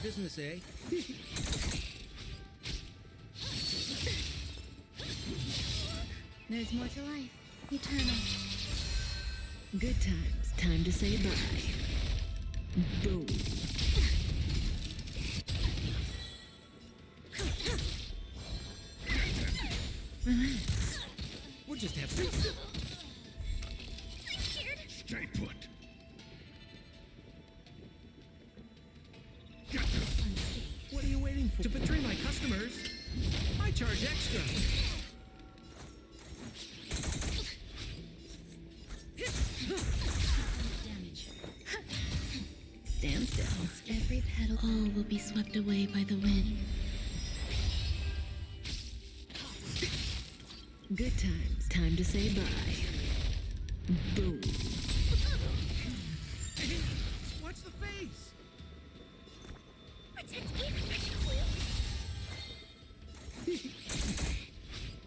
business, eh? There's more to life. Eternal. Good times. Time to say bye. Boom. Relax. We'll just have to. I'm scared. Stay put. What are you waiting for? To betray my customers? I charge extra. Damage. Stand still. Every petal. All will be swept away by the wind. Good times. Time to say bye. Boom. Watch the face. Protect me.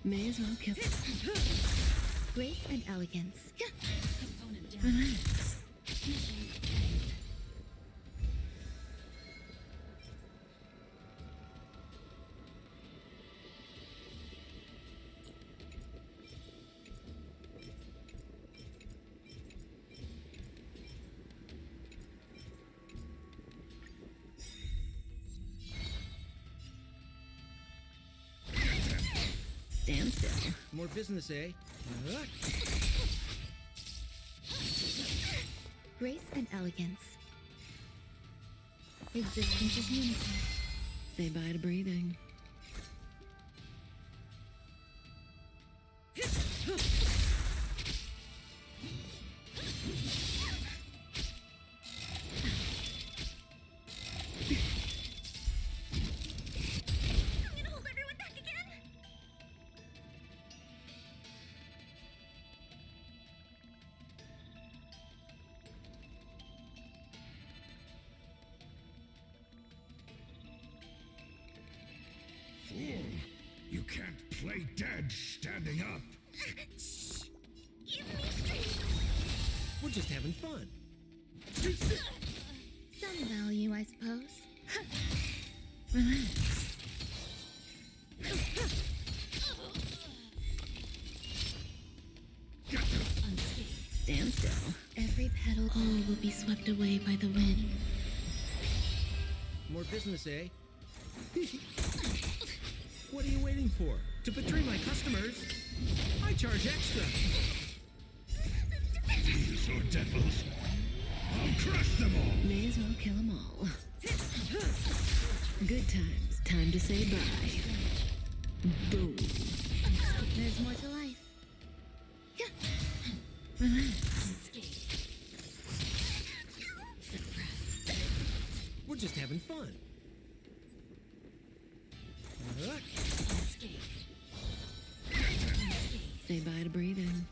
May as well kill. Grace and elegance. Relax. Stand still. More business, eh? Grace and elegance. Existence is unity. Say bye to breathing. I'm gonna hold everyone back again. Fool. You can't play dead standing up. Shh. Give me strength. We're just having fun. Some value, I suppose. Relax. Stand still. Every petal. All will be swept away by the wind. More business, eh? What are you waiting for? To betray my customers? I charge extra. These are devils. I'll crush them all. May as well kill them all. Good times. Time to say bye. Boom. There's more to life. Relax. We're just having fun. Say bye to breathing.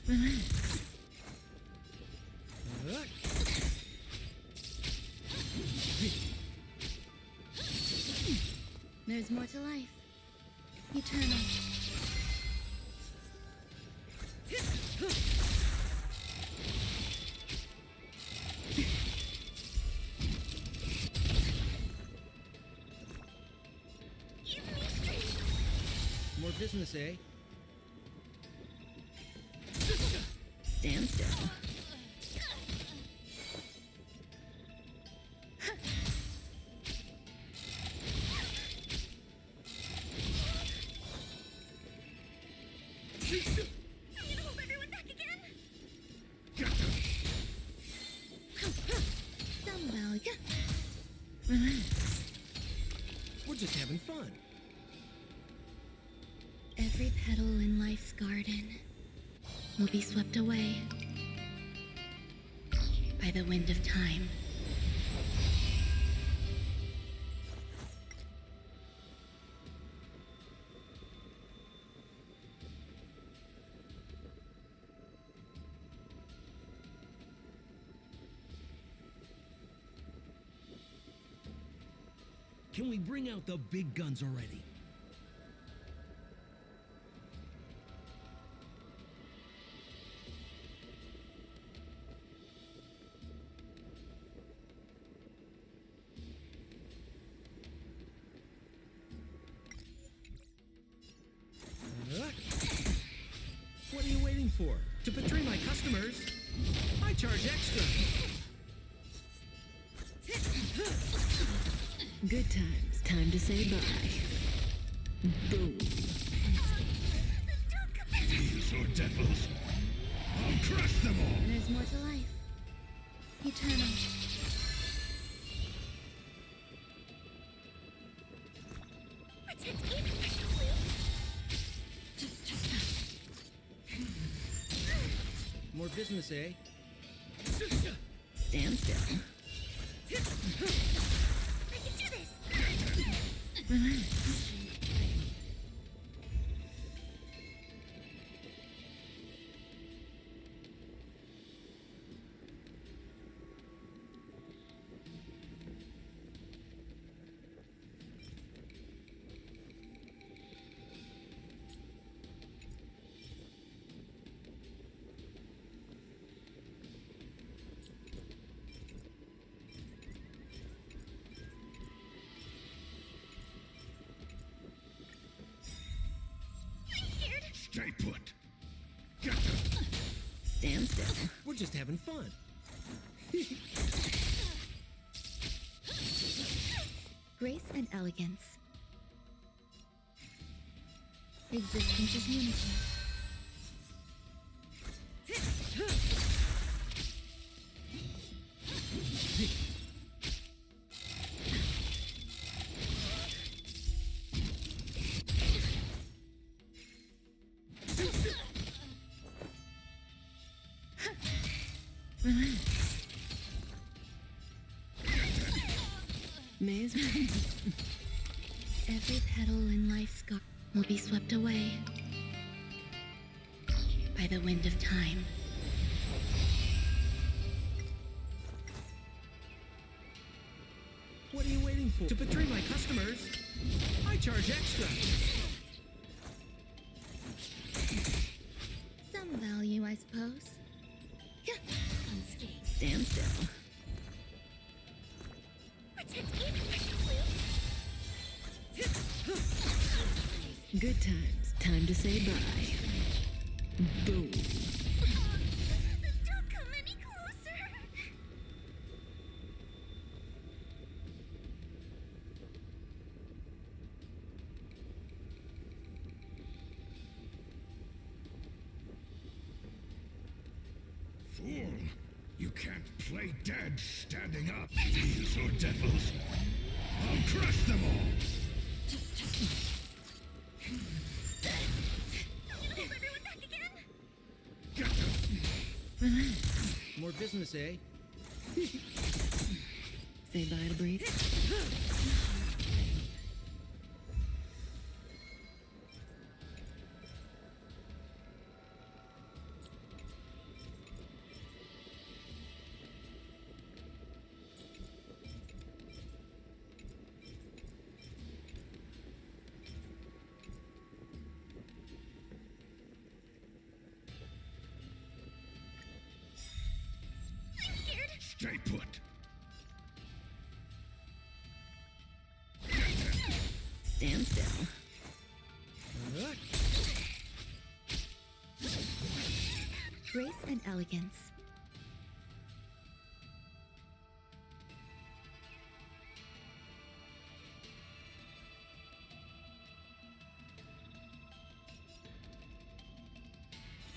Relax. There's more to life. Eternal. Give me strength. More business, eh? Stand still. I'm gonna hold everyone back again. Some value. Relax. We're just having fun. Every petal in life's garden will be swept away by the wind of time. Can we bring out the big guns already? What are you waiting for? To betray my customers? I charge extra. Good times. Time to say bye. Boom. These are devils. I'll crush them all. There's more to life. Eternal. Protect me, More business, eh? Stand still. I can do this. Relax. I'm scared. Stay put. Get them. Stand still. We're just having fun. Grace and elegance. Existence is unity. Relax. May as well. Every petal in life's garden will be swept away by the wind of time. What are you waiting for? To betray my customers? I charge extra. Some value, I suppose. Unscathed. Stand still. Protect me, Good times. Time to say bye. Boom. Don't come any closer. Fool. You can't play dead standing up. These are devils. I'll crush them all. I'm gonna hold everyone back again. Get them. Relax. More business, eh? Say bye to breathe. Stay put. Stand still. Grace and elegance.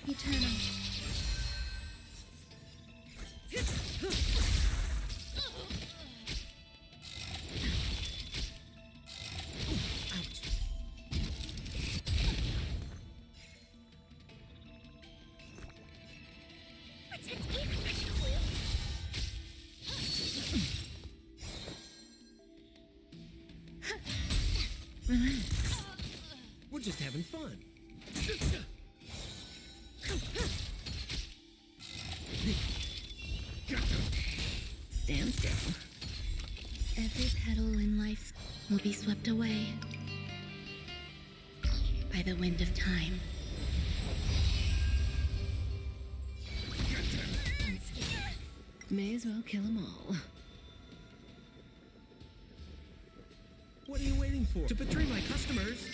Eternal. Relax. We're just having fun. Stand still. Every petal in life will be swept away by the wind of time. May as well kill them all. What are you waiting for? To betray my customers,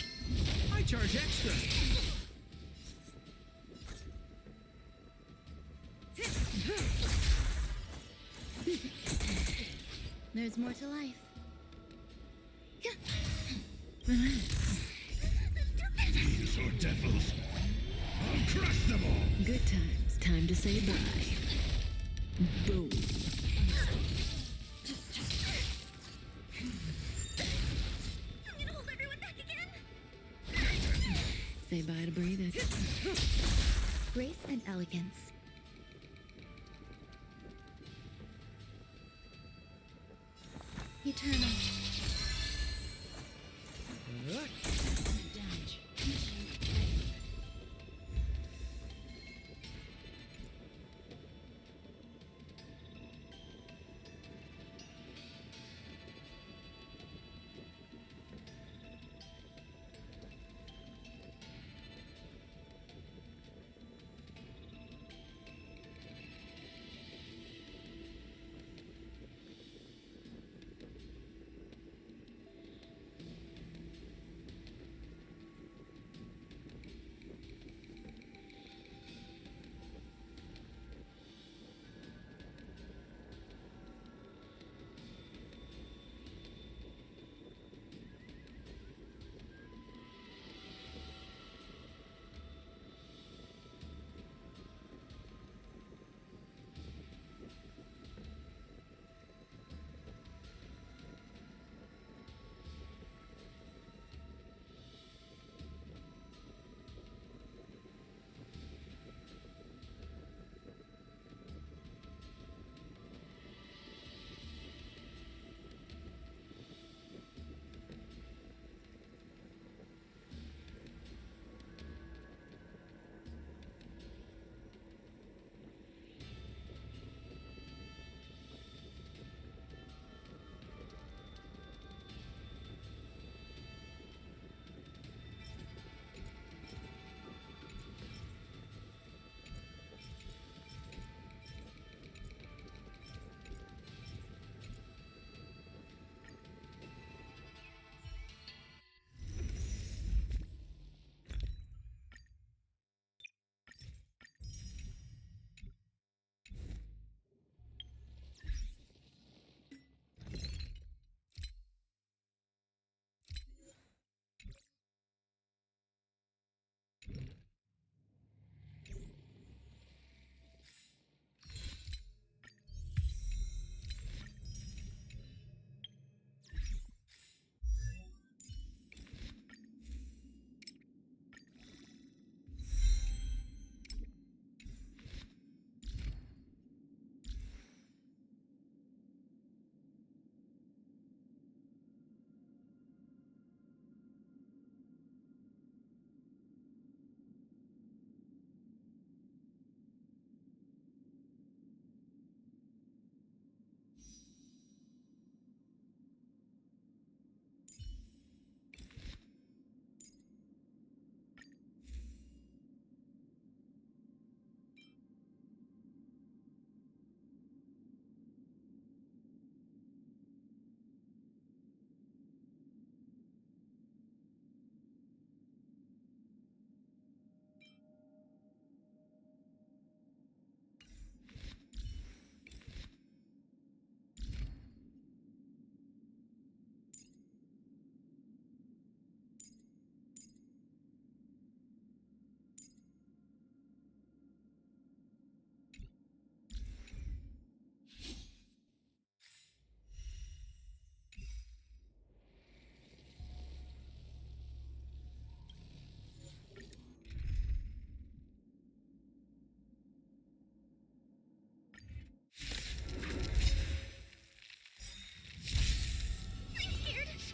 I charge extra. There's more to life. Relax. Thieves or devils, I'll crush them all. Good times. Time to say bye. Boom. I'm gonna hold everyone back again. Say bye to breathing. Grace and elegance. Eternal.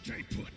Stay put.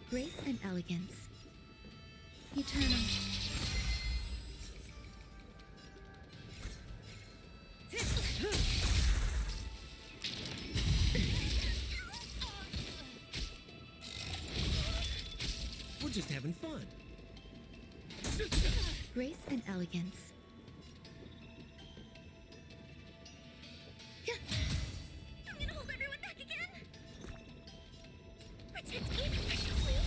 Grace and elegance. Eternal. We're just having fun. Grace and elegance. I'm gonna hold everyone back again. Protect me, Professor Blue.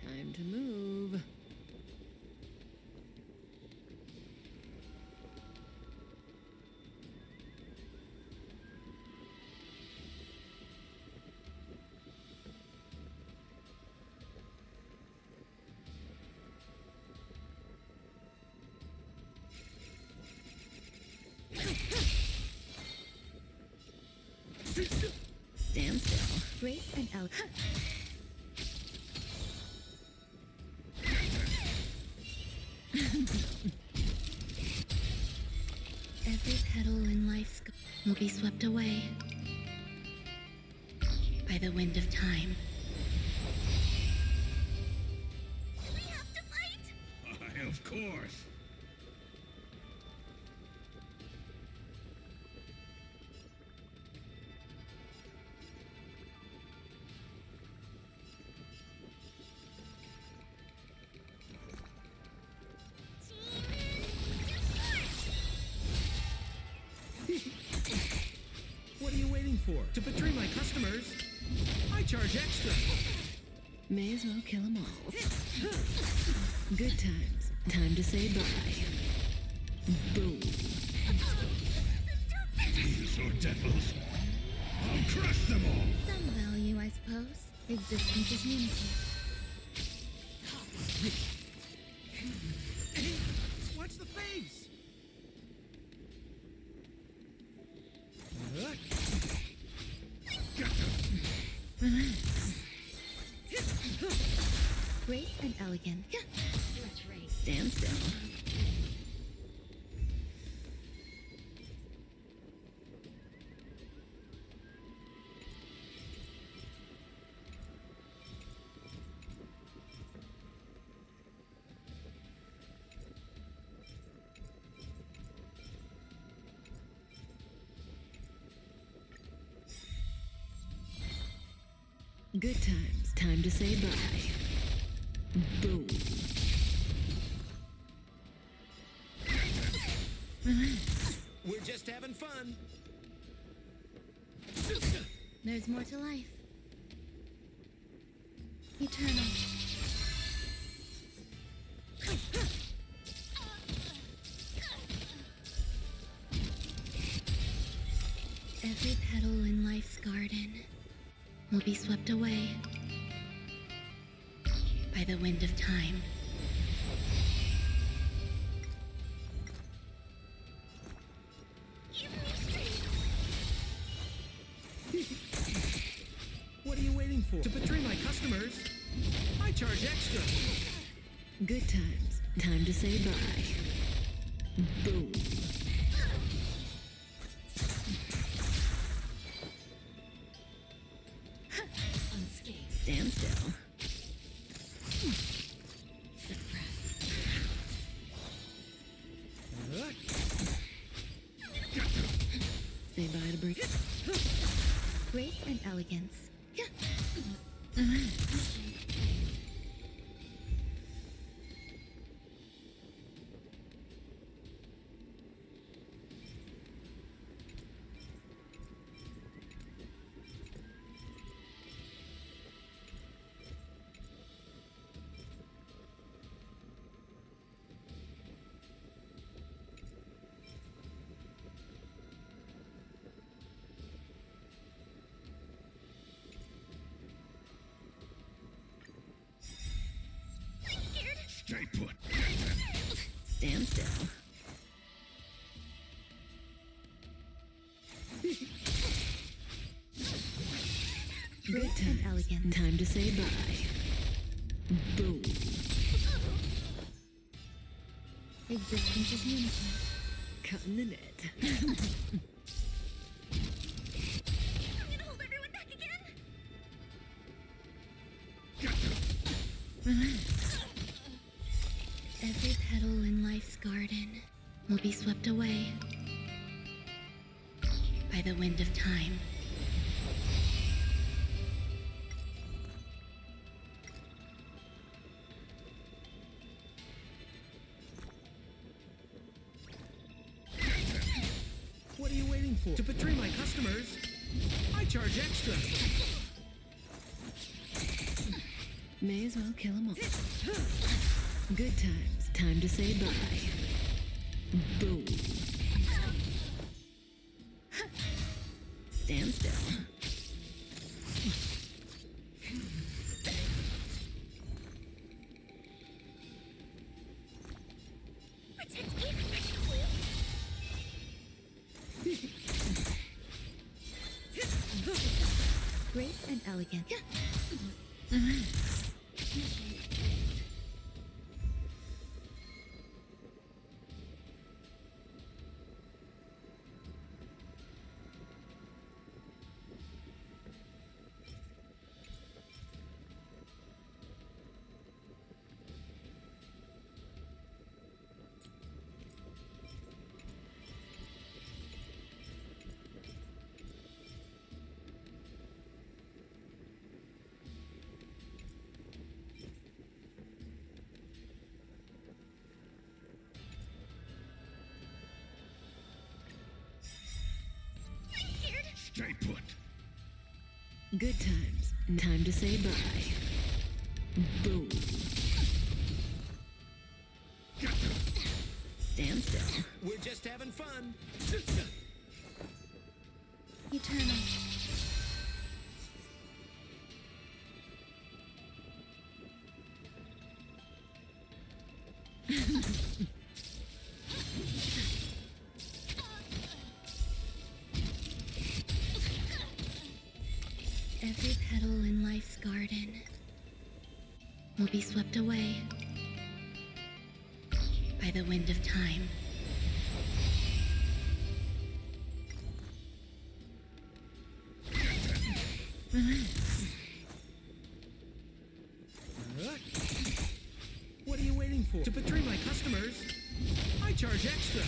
Time to move. Stand still. Grace and elegance. Every petal in life's will be swept away by the wind of time. Do we have to fight? Why, of course. What are you waiting for? To betray my customers? I charge extra. May as well kill 'em all. Good times. Time to say bye. Boom. Thieves or devils, I'll crush them all. Some value, I suppose. Existence is unity. Hey, watch the face. Grace and elegance. Stand still. Good times. Time to say bye. Boom. We're just having fun. There's more to life. Eternal. Every petal in life's garden will be swept away by the wind of time. Give me strength. What are you waiting for? To betray my customers? I charge extra. Good times. Time to say bye. Boom. Stand still. Say bye to break. Grace and elegance. I'm scared. Stay put. Stand still. Good Grace and times. elegance. Time to say bye. Boom. Existence is unity. Cutting the net. I'm gonna hold everyone back again. Relax. Every petal in life's garden will be swept away by the wind of time. What are you waiting for? To betray my customers, I charge extra. May as well kill 'em all. Good times. Time to say bye. Boom. Stand still. Protect me, please. Grace and elegance. Relax. I'm scared. Stay put. Good times. Time to say bye. Boom. Stand still. We're just having fun. Eternal. Every petal in life's garden will be swept away by the wind of time. Relax. What are you waiting for? To betray my customers, I charge extra.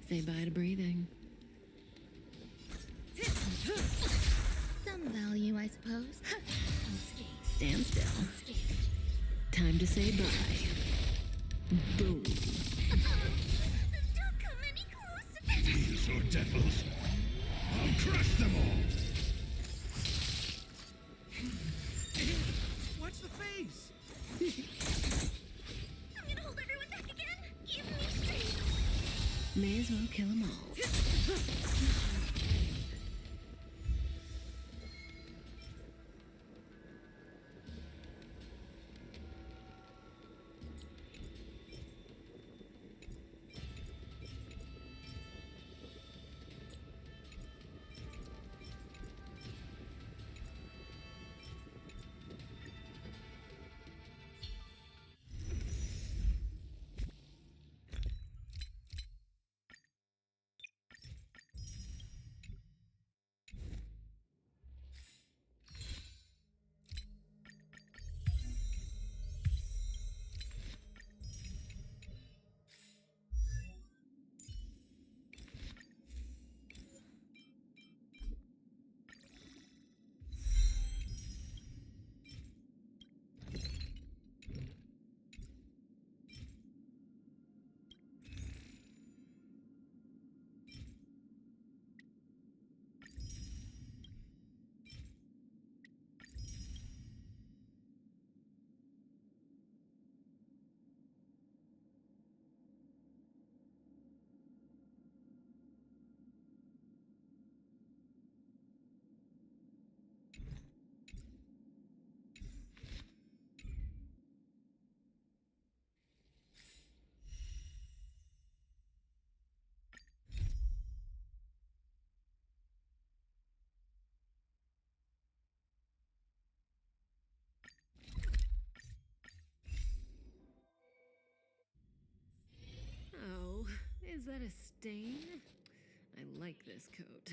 Say bye to breathing. Some value, I suppose. Stand still. Time to say bye. Boom. Don't come any closer. These or devils. I'll crush them all. Watch the face. I'm gonna hold everyone back again. Give me strength. May as well kill 'em all. that a stain? I like this coat.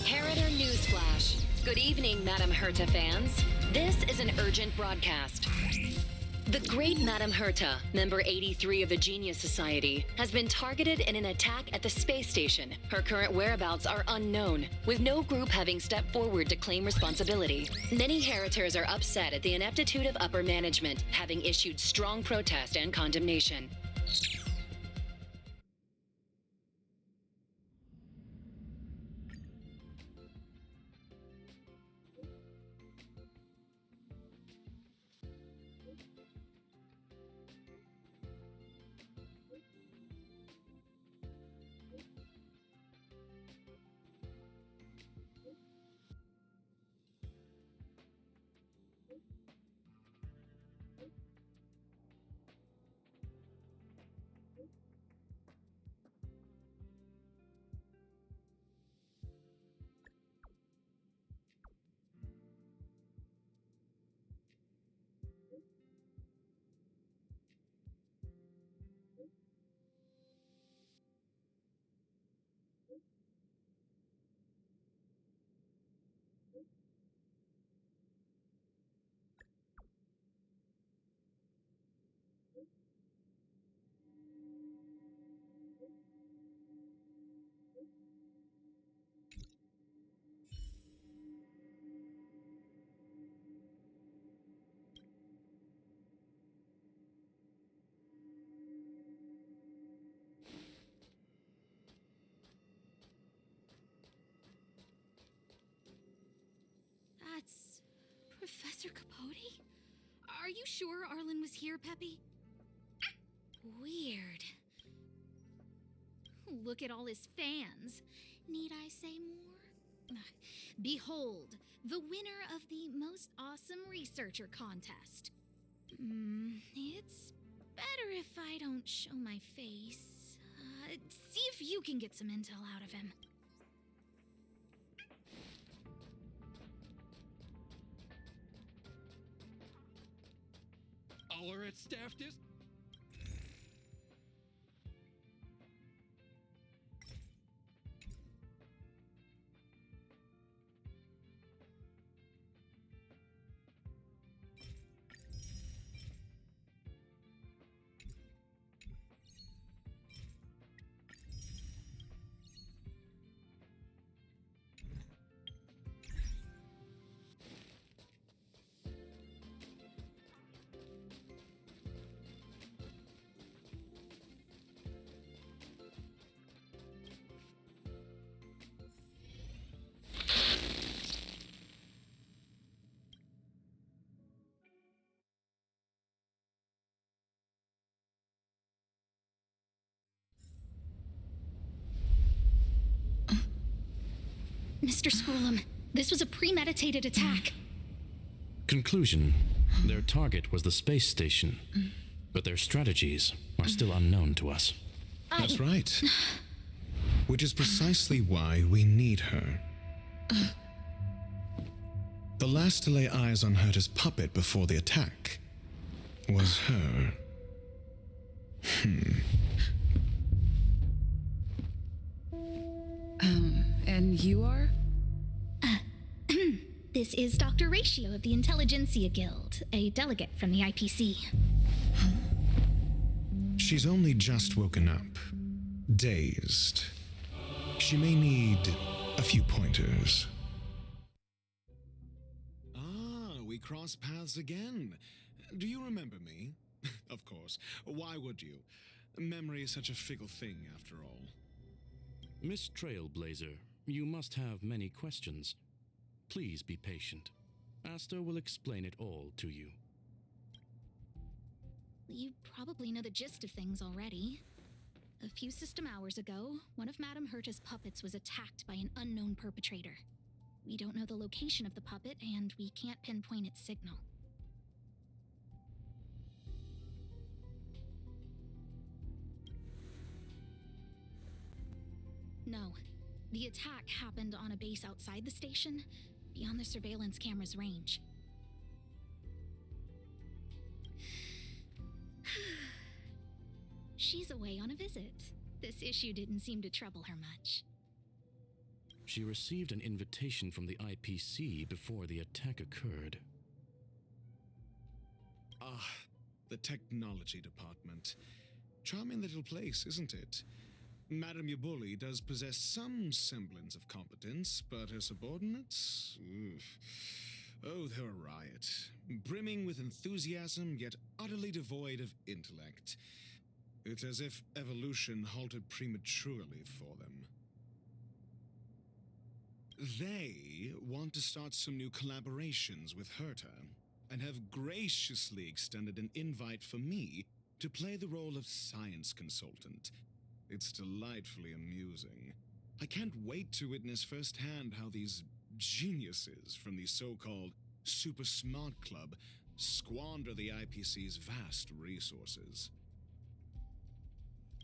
Harrider Newsflash. Good evening, Madame Herta fans. This is an urgent broadcast. The Great Madame Herta, member 83 of the Genius Society, has been targeted in an attack at the space station. Her current whereabouts are unknown, with no group having stepped forward to claim responsibility. Many Heritors are upset at the ineptitude of upper management, having issued strong protest and condemnation. That's Professor Capote? Are you sure Arlen was here, Peppy? Weird. Look at all his fans. Need I say more? Behold, the winner of the Most Awesome Researcher contest. It's better if I don't show my face. See if you can get some intel out of him. All are at staff dis. Mr. Schoolum, this was a premeditated attack. Conclusion: their target was the space station, but their strategies are still unknown to us. That's right. Which is precisely why we need her. The last to lay eyes on Herta's puppet before the attack was her. And you are? This is Dr. Ratio of the Intelligentsia Guild, a delegate from the IPC. She's only just woken up, dazed. She may need a few pointers. Ah, we cross paths again. Do you remember me? Of course. Why would you? Memory is such a fickle thing, after all. Miss Trailblazer, you must have many questions. Please be patient. Asta will explain it all to you. You probably know the gist of things already. A few system hours ago, one of Madame Herta's puppets was attacked by an unknown perpetrator. We don't know the location of the puppet, and we can't pinpoint its signal. No. The attack happened on a base outside the station, beyond the surveillance camera's range. She's away on a visit. This issue didn't seem to trouble her much. She received an invitation from the IPC before the attack occurred. Ah, the technology department. Charming little place, isn't it? Madame Yabuli does possess some semblance of competence, but her subordinates? Oof. Oh, they're a riot. Brimming with enthusiasm, yet utterly devoid of intellect. It's as if evolution halted prematurely for them. They want to start some new collaborations with Herta, and have graciously extended an invite for me to play the role of science consultant. It's delightfully amusing. I can't wait to witness firsthand how these geniuses from the so-called Super Smart Club squander the IPC's vast resources.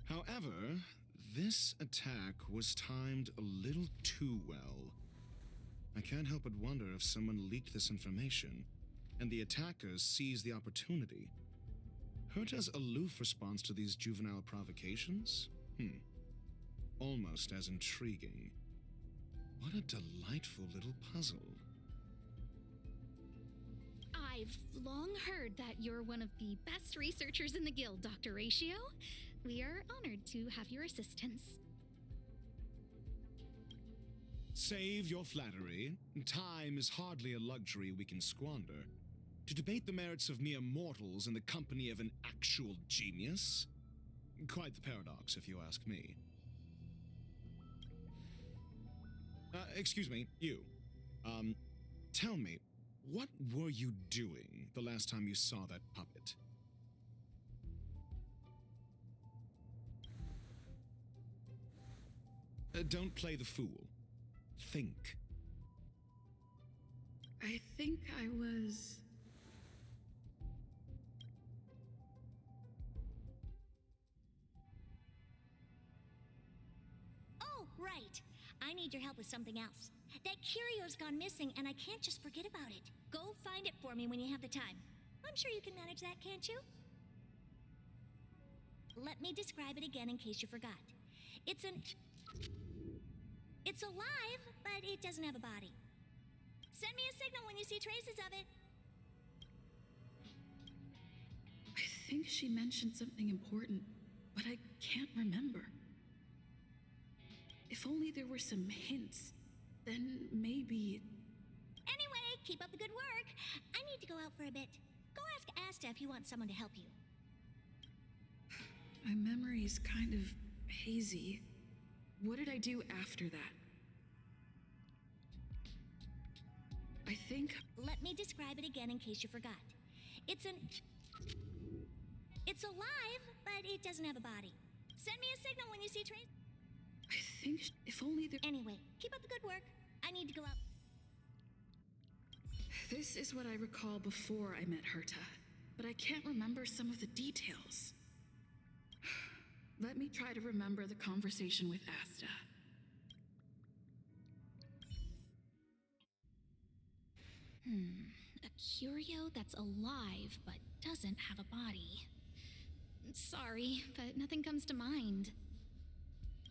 However, this attack was timed a little too well. I can't help but wonder if someone leaked this information, and the attackers seized the opportunity. Herta's aloof response to these juvenile provocations? Almost as intriguing. What a delightful little puzzle. I've long heard that you're one of the best researchers in the guild, Dr. Ratio. We are honored to have your assistance. Save your flattery. Time is hardly a luxury we can squander. To debate the merits of mere mortals in the company of an actual genius? Quite the paradox, if you ask me. Excuse me, you. Tell me, what were you doing the last time you saw that puppet? Don't play the fool. Think. I think I was... Oh, right. I need your help with something else. That curio's gone missing, and I can't just forget about it. Go find it for me when you have the time. I'm sure you can manage that, can't you? Let me describe it again in case you forgot. It's alive, but it doesn't have a body. Send me a signal when you see traces of it. I think she mentioned something important, but I can't remember. If only there were some hints, then maybe... Anyway, keep up the good work. I need to go out for a bit. Go ask Asta if you want someone to help you. My memory's kind of hazy. What did I do after that? I think... Let me describe it again in case you forgot. It's alive, but it doesn't have a body. Send me a signal when you see traces. I think if only there... Anyway, keep up the good work. I need to go out. This is what I recall before I met Herta, but I can't remember some of the details. Let me try to remember the conversation with Asta. A curio that's alive but doesn't have a body. Sorry, but nothing comes to mind.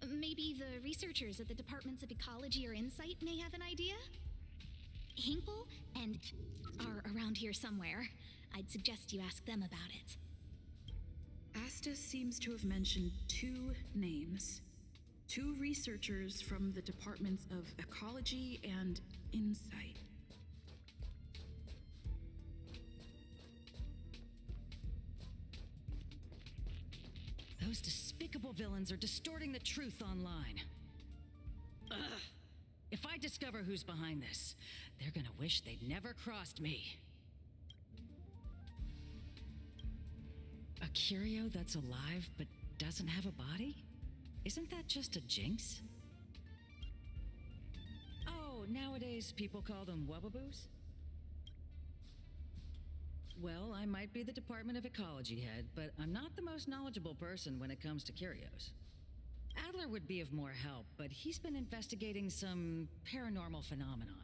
Maybe the researchers at the Departments of Ecology or Insight may have an idea? Hinkle and are around here somewhere. I'd suggest you ask them about it. Asta seems to have mentioned two names. Two researchers from the Departments of Ecology and Insight. Those despicable villains are distorting the truth online. Ugh. If I discover who's behind this, they're gonna wish they'd never crossed me. A curio that's alive but doesn't have a body? Isn't that just a jinx? Oh, nowadays people call them wubbaboos? Well, I might be the Department of Ecology head, but I'm not the most knowledgeable person when it comes to curios. Adler would be of more help, but he's been investigating some paranormal phenomenon.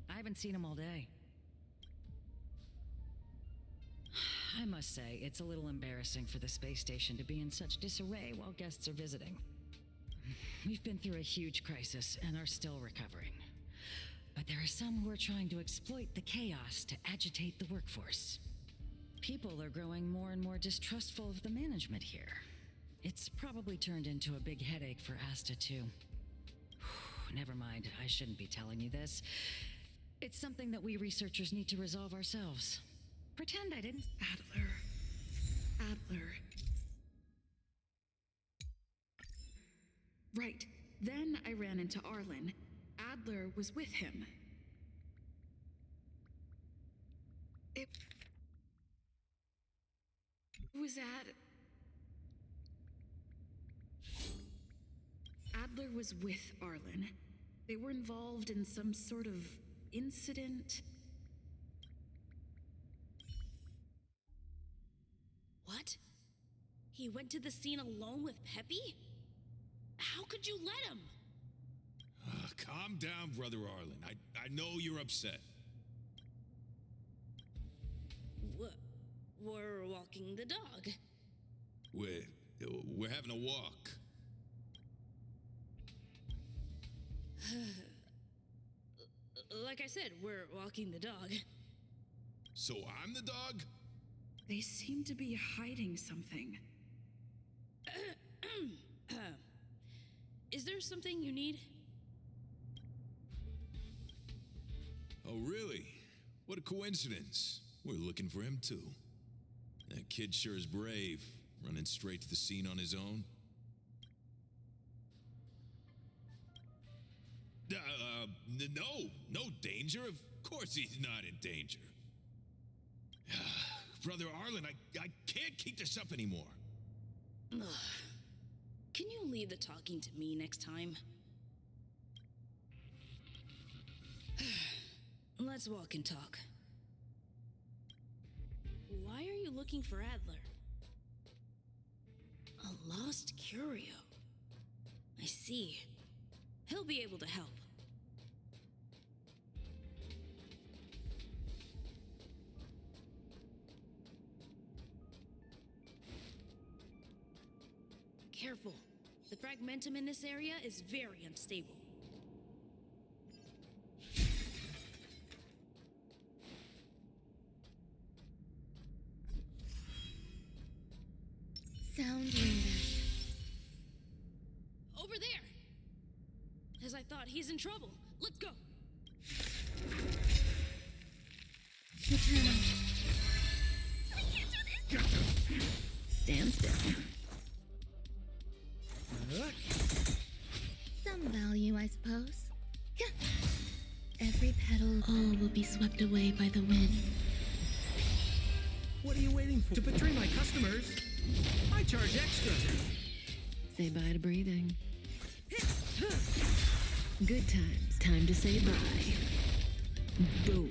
I haven't seen him all day. I must say, it's a little embarrassing for the space station to be in such disarray while guests are visiting. We've been through a huge crisis and are still recovering. But there are some who are trying to exploit the chaos to agitate the workforce. People are growing more and more distrustful of the management here. It's probably turned into a big headache for Asta, too. Never mind, I shouldn't be telling you this. It's something that we researchers need to resolve ourselves. Pretend I didn't. Adler. Right. Then I ran into Arlen. Adler was with him. It was at... Adler was with Arlen. They were involved in some sort of incident. What? He went to the scene alone with Peppy? How could you let him? Calm down, Brother Arlen. I know you're upset. We're walking the dog. We're having a walk. Like I said, we're walking the dog. So I'm the dog? They seem to be hiding something. Is there something you need? Oh, really? What a coincidence. We're looking for him, too. That kid sure is brave, running straight to the scene on his own. No danger. Of course he's not in danger. Brother Arlen, I can't keep this up anymore. Can you leave the talking to me next time? Let's walk and talk. Why are you looking for Adler? A lost curio. I see. He'll be able to help. Careful. The fragmentum in this area is very unstable. Sound windows. Over there! As I thought, he's in trouble. Let's go! Return. I can't do this! Stand still. Some value, I suppose. Every petal, all will be swept away by the wind. What are you waiting for? To betray my customers? I charge extra. Say bye to breathing. Good times. Time to say bye. Boom.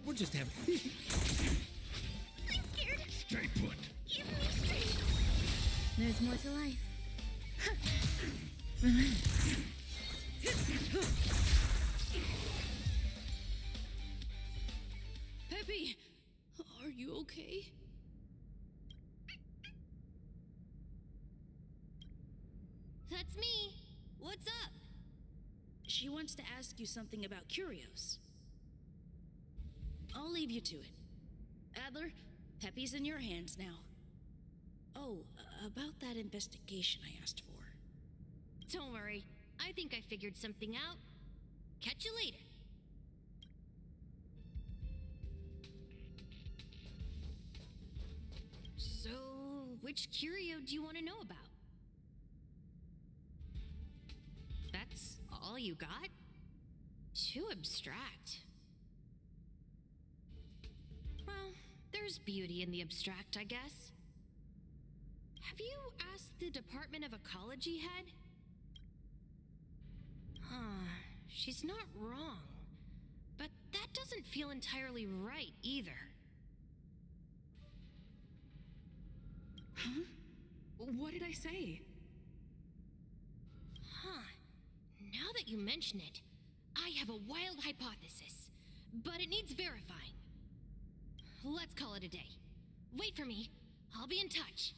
We're just having... I'm scared. Stay put. Give me strength. There's more to life. Relax. Peppy! Are you okay? That's me. What's up? She wants to ask you something about curios. I'll leave you to it. Adler, Peppy's in your hands now. Oh, about that investigation I asked for. Don't worry. I think I figured something out. Catch you later. So, which curio do you want to know about? That's all you got? Too abstract. Well, there's beauty in the abstract, I guess. Have you asked the Department of Ecology head? Huh, she's not wrong. But that doesn't feel entirely right either. Huh? What did I say? Huh. Now that you mention it, I have a wild hypothesis, but it needs verifying. Let's call it a day. Wait for me. I'll be in touch.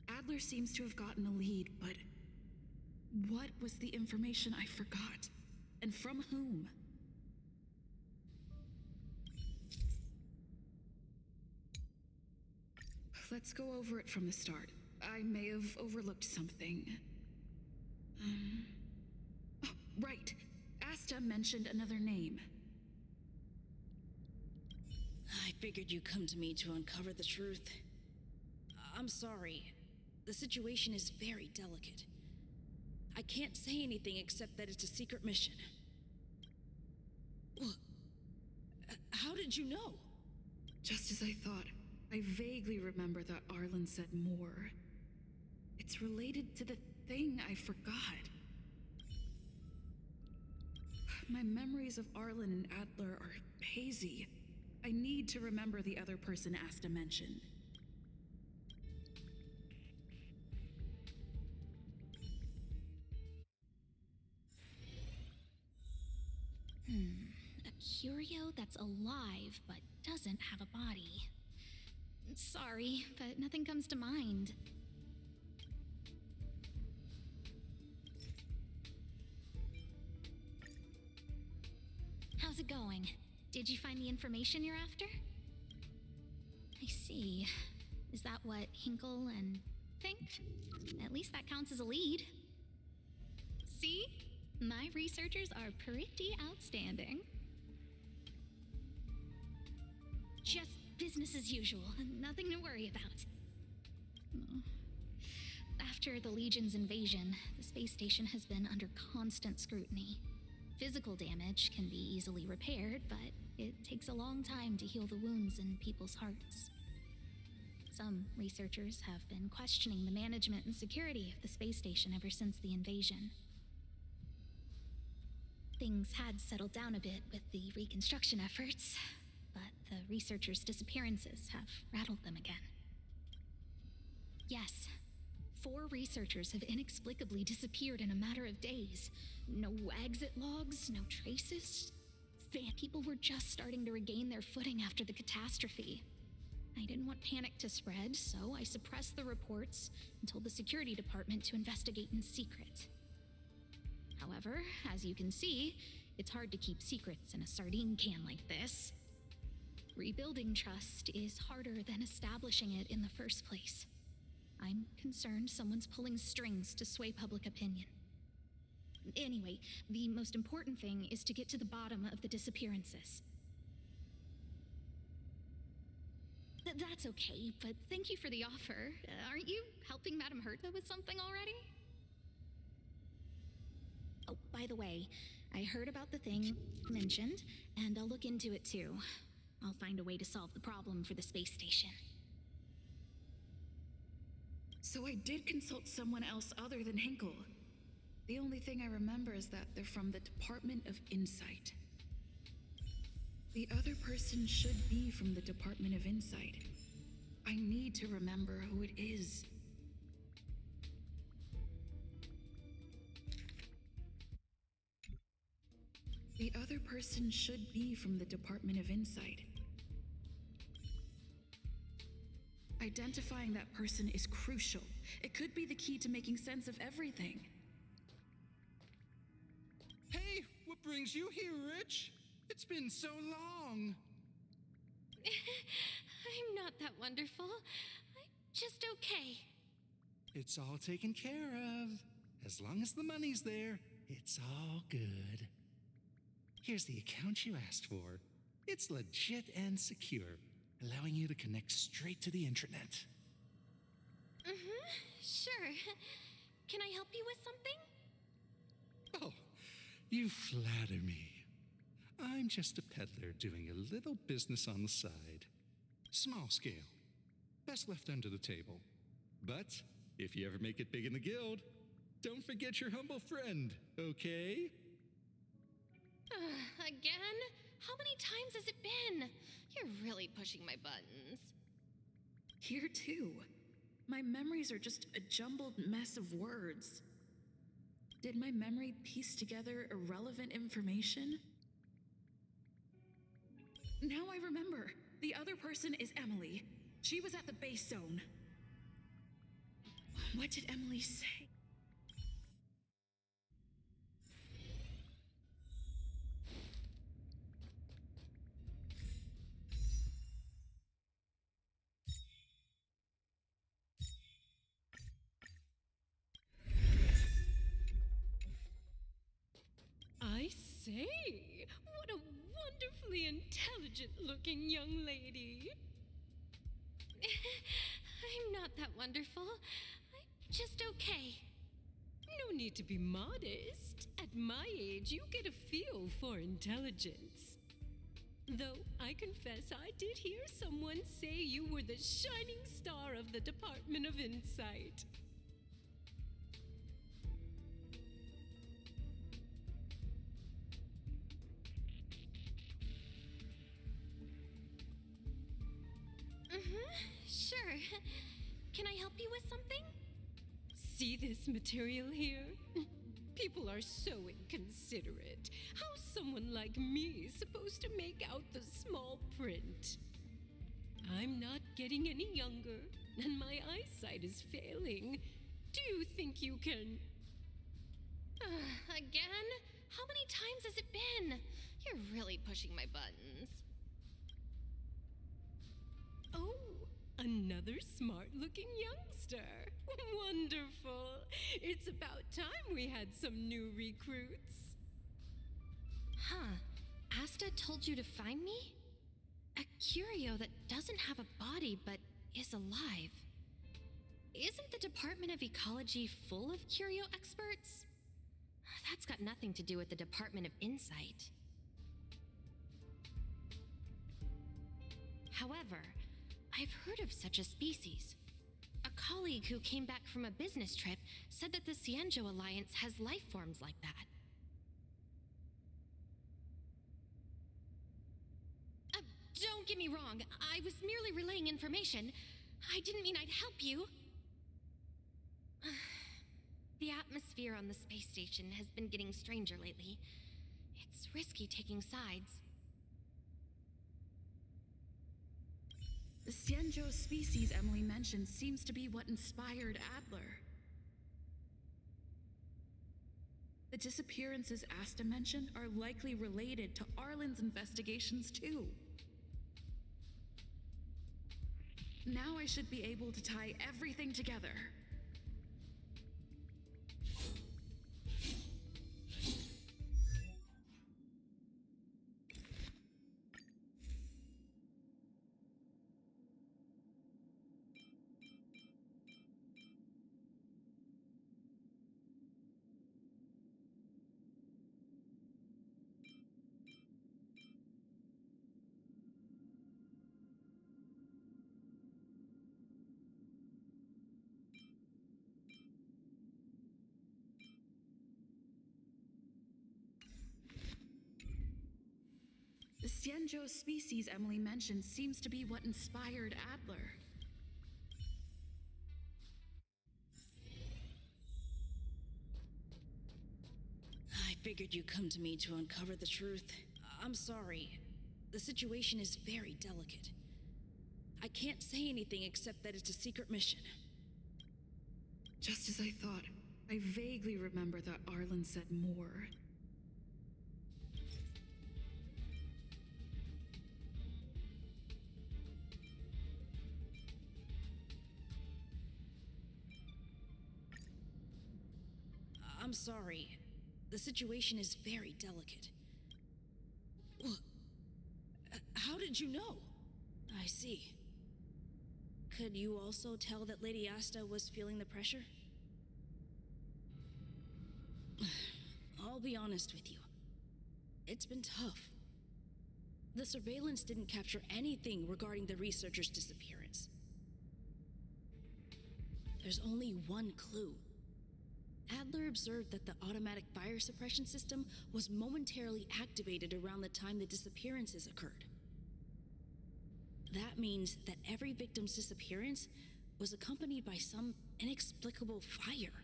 Adler seems to have gotten a lead, but what was the information I forgot? And from whom? Let's go over it from the start. I may have overlooked something. Oh, right. Asta mentioned another name. I figured you'd come to me to uncover the truth. I'm sorry. The situation is very delicate. I can't say anything except that it's a secret mission. How did you know? Just as I thought. I vaguely remember that Arlen said more. It's related to the thing I forgot. My memories of Arlen and Adler are hazy. I need to remember the other person Asta mentioned. A curio that's alive but doesn't have a body. Sorry, but nothing comes to mind. How's it going? Did you find the information you're after? I see. Is that what Hinkle and think? At least that counts as a lead. See? My researchers are pretty outstanding. Just business as usual. Nothing to worry about. After the Legion's invasion, the space station has been under constant scrutiny. Physical damage can be easily repaired, but it takes a long time to heal the wounds in people's hearts. Some researchers have been questioning the management and security of the space station ever since the invasion. Things had settled down a bit with the reconstruction efforts, but the researchers' disappearances have rattled them again. Yes, 4 researchers have inexplicably disappeared in a matter of days. No exit logs, no traces. People were just starting to regain their footing after the catastrophe. I didn't want panic to spread, so I suppressed the reports and told the security department to investigate in secret. However, as you can see, it's hard to keep secrets in a sardine can like this. Rebuilding trust is harder than establishing it in the first place. I'm concerned someone's pulling strings to sway public opinion. Anyway, the most important thing is to get to the bottom of the disappearances. That's okay, but thank you for the offer. Aren't you helping Madame Herta with something already? Oh, by the way, I heard about the thing mentioned, and I'll look into it too. I'll find a way to solve the problem for the space station. So I did consult someone else other than Hinkle. The only thing I remember is that they're from the Department of Insight. The other person should be from the Department of Insight. I need to remember who it is. The other person should be from the Department of Insight. Identifying that person is crucial. It could be the key to making sense of everything. Hey, what brings you here, Rich? It's been so long. I'm not that wonderful. I'm just okay. It's all taken care of. As long as the money's there, it's all good. Here's the account you asked for. It's legit and secure, allowing you to connect straight to the intranet. Sure. Can I help you with something? You flatter me. I'm just a peddler doing a little business on the side. Small scale. Best left under the table. But if you ever make it big in the guild, don't forget your humble friend, okay? Again? How many times has it been? You're really pushing my buttons. Here too. My memories are just a jumbled mess of words. Did my memory piece together irrelevant information? Now I remember. The other person is Emily. She was at the base zone. What did Emily say? I say, what a wonderfully intelligent-looking young lady. I'm not that wonderful. I'm just okay. No need to be modest. At my age, you get a feel for intelligence. Though I confess I did hear someone say you were the shining star of the Department of Insight. Sure. Can I help you with something? See this material here? People are so inconsiderate. How's someone like me supposed to make out the small print? I'm not getting any younger, and my eyesight is failing. Do you think you can... Again? How many times has it been? You're really pushing my buttons. Oh, another smart-looking youngster. Wonderful. It's about time we had some new recruits. Huh. Asta told you to find me? A curio that doesn't have a body but is alive. Isn't the Department of Ecology full of curio experts? That's got nothing to do with the Department of Insight. However, I've heard of such a species. A colleague who came back from a business trip said that the Cienjo Alliance has life forms like that. Don't get me wrong. I was merely relaying information. I didn't mean I'd help you. The atmosphere on the space station has been getting stranger lately. It's risky taking sides. The Cienjo species Emily mentioned seems to be what inspired Adler. The disappearances Asta mentioned are likely related to Arlen's investigations too. Now I should be able to tie everything together. The Cienjo species Emily mentioned seems to be what inspired Adler. I figured you'd come to me to uncover the truth. I'm sorry. The situation is very delicate. I can't say anything except that it's a secret mission. Just as I thought, I vaguely remember that Arlen said more. I'm sorry. The situation is very delicate. How did you know? I see. Could you also tell that Lady Asta was feeling the pressure? I'll be honest with you. It's been tough. The surveillance didn't capture anything regarding the researcher's disappearance. There's only one clue. Adler observed that the automatic fire suppression system was momentarily activated around the time the disappearances occurred. That means that every victim's disappearance was accompanied by some inexplicable fire.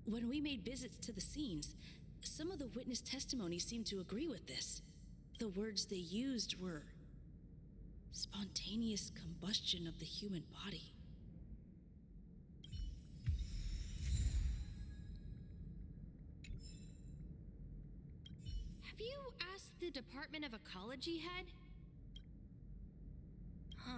When we made visits to the scenes, some of the witness testimonies seemed to agree with this. The words they used were spontaneous combustion of the human body. Have you asked the Department of Ecology head? Huh?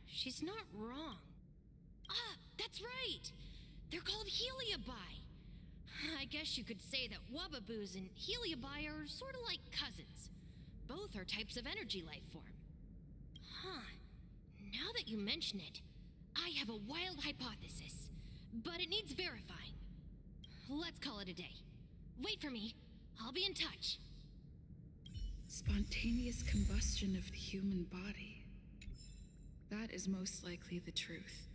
She's not wrong. Ah, that's right! They're called Heliobi. I guess you could say that Wubbaboos and Heliobi are sort of like cousins. Both are types of energy life form. Huh. Now that you mention it, I have a wild hypothesis, but it needs verifying. Let's call it a day. Wait for me. I'll be in touch. Spontaneous combustion of the human body. That is most likely the truth.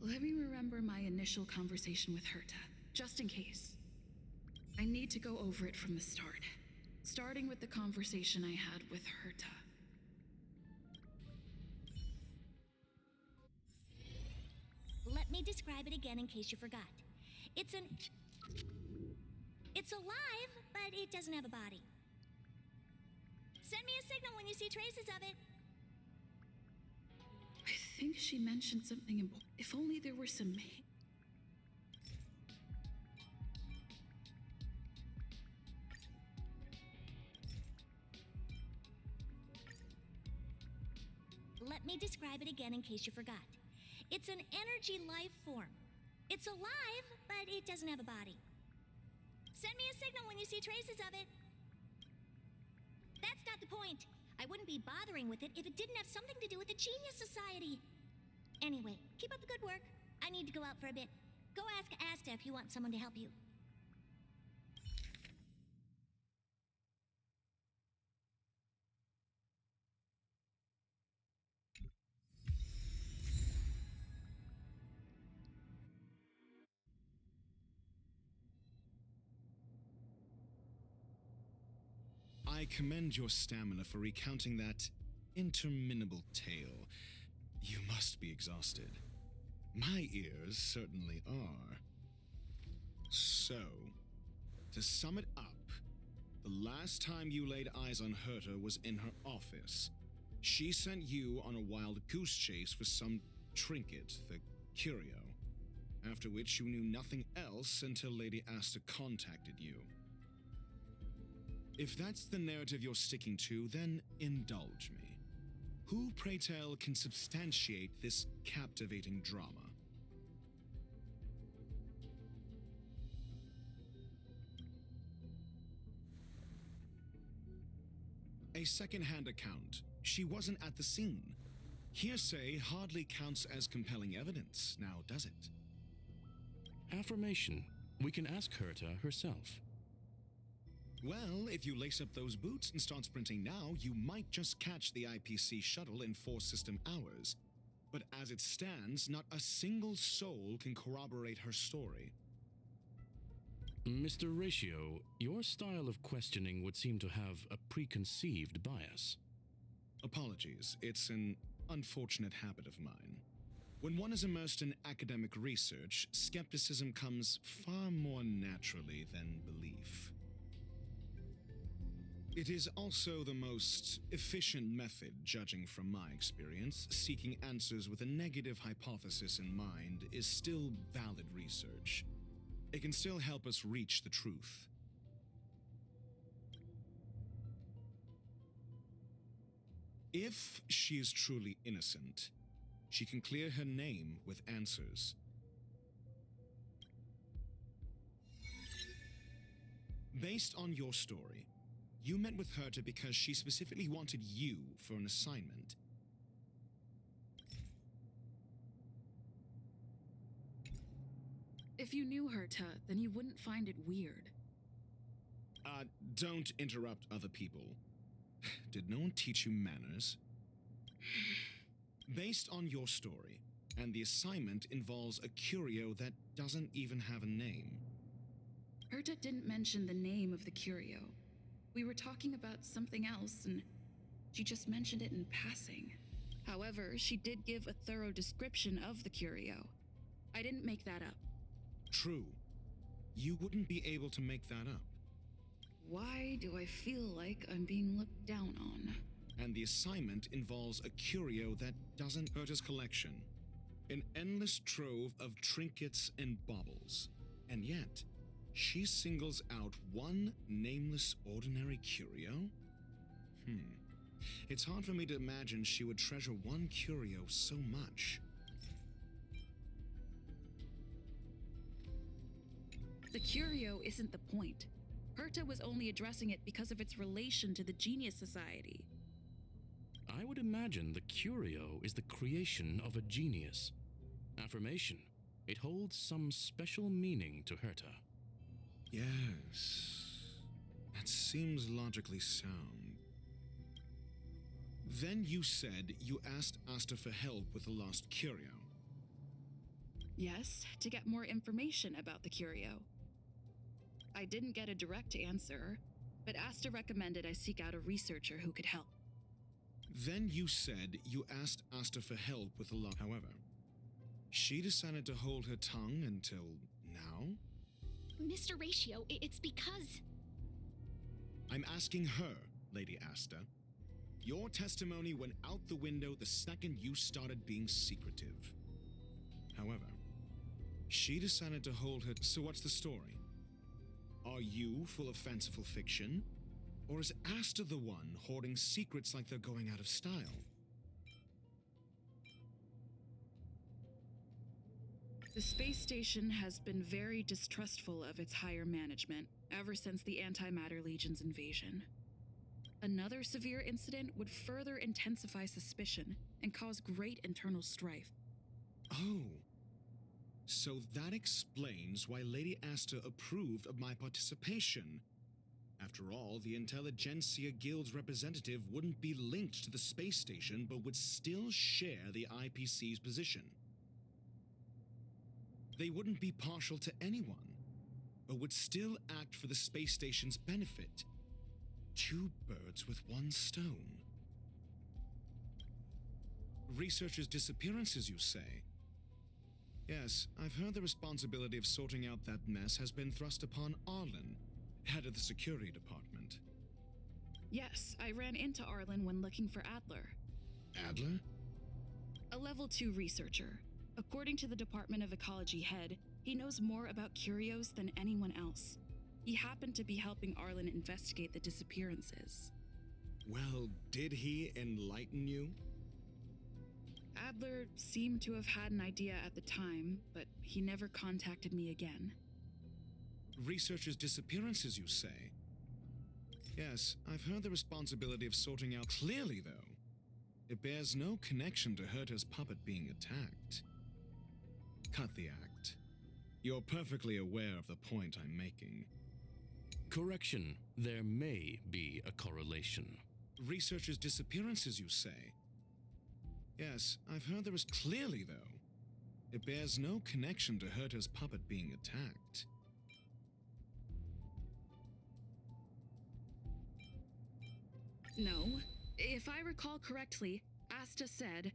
Let me remember my initial conversation with Herta, just in case. I need to go over it from the start, starting with the conversation I had with Herta. Let me describe it again in case you forgot. It's alive, but it doesn't have a body. Send me a signal when you see traces of it. I think she mentioned something important. If only there were some... Let me describe it again in case you forgot. It's an energy life form. It's alive, but it doesn't have a body. Send me a signal when you see traces of it. That's not the point. I wouldn't be bothering with it if it didn't have something to do with the Genius Society. Anyway, keep up the good work. I need to go out for a bit. Go ask Asta if you want someone to help you. I commend your stamina for recounting that interminable tale. You must be exhausted. My ears certainly are. So, to sum it up, the last time you laid eyes on Herta was in her office. She sent you on a wild goose chase for some trinket, the curio, after which you knew nothing else until Lady Asta contacted you. If that's the narrative you're sticking to, then indulge me. Who, pray tell, can substantiate this captivating drama? A second-hand account. She wasn't at the scene. Hearsay hardly counts as compelling evidence, now does it? Affirmation. We can ask Herta herself. Well, if you lace up those boots and start sprinting now, you might just catch the IPC shuttle in 4 system hours. But as it stands, not a single soul can corroborate her story. Mr. Ratio, your style of questioning would seem to have a preconceived bias. Apologies, it's an unfortunate habit of mine. When one is immersed in academic research, skepticism comes far more naturally than belief. It is also the most efficient method, judging from my experience. Seeking answers with a negative hypothesis in mind is still valid research. It can still help us reach the truth. If she is truly innocent, she can clear her name with answers. Based on your story, you met with Herta because she specifically wanted you for an assignment. If you knew Herta, then you wouldn't find it weird. Don't interrupt other people. Did no one teach you manners? Based on your story, and the assignment involves a curio that doesn't even have a name. Herta didn't mention the name of the curio. We were talking about something else, and she just mentioned it in passing. However, she did give a thorough description of the curio. I didn't make that up. True. You wouldn't be able to make that up. Why do I feel like I'm being looked down on? And the assignment involves a curio that doesn't hurt his collection. An endless trove of trinkets and baubles. And yet, she singles out one nameless ordinary curio? It's hard for me to imagine she would treasure one curio so much. The curio isn't the point. Herta was only addressing it because of its relation to the Genius Society. I would imagine the curio is the creation of a genius. Affirmation. It holds some special meaning to Herta. Yes. That seems logically sound. Then you said you asked Asta for help with the lost curio. Yes, to get more information about the curio. I didn't get a direct answer, but Asta recommended I seek out a researcher who could help. Then you said you asked Asta for help with the lost. However, she decided to hold her tongue until now? Mr. Ratio, it's because... I'm asking her, Lady Asta. Your testimony went out the window the second you started being secretive. However, she decided to hold her... So what's the story? Are you full of fanciful fiction? Or is Asta the one hoarding secrets like they're going out of style? The space station has been very distrustful of its higher management ever since the Antimatter Legion's invasion. Another severe incident would further intensify suspicion and cause great internal strife. Oh. So that explains why Lady Asta approved of my participation. After all, the Intelligentsia Guild's representative wouldn't be linked to the space station, but would still share the IPC's position. They wouldn't be partial to anyone, but would still act for the space station's benefit. Two birds with one stone. Researchers' disappearances, you say? Yes, I've heard the responsibility of sorting out that mess has been thrust upon Arlen, head of the security department. Yes, I ran into Arlen when looking for Adler. Adler? A level 2 researcher. According to the Department of Ecology head, he knows more about curios than anyone else. He happened to be helping Arlen investigate the disappearances. Well, did he enlighten you? Adler seemed to have had an idea at the time, but he never contacted me again. Researchers' disappearances, you say? Yes, I've heard the responsibility of sorting out. Clearly, though, it bears no connection to Herta's puppet being attacked. Cut the act. You're perfectly aware of the point I'm making. Correction. There may be a correlation. Researchers' disappearances, you say? Yes, I've heard there is. Clearly, though, it bears no connection to Herta's puppet being attacked. No. If I recall correctly, Asta said,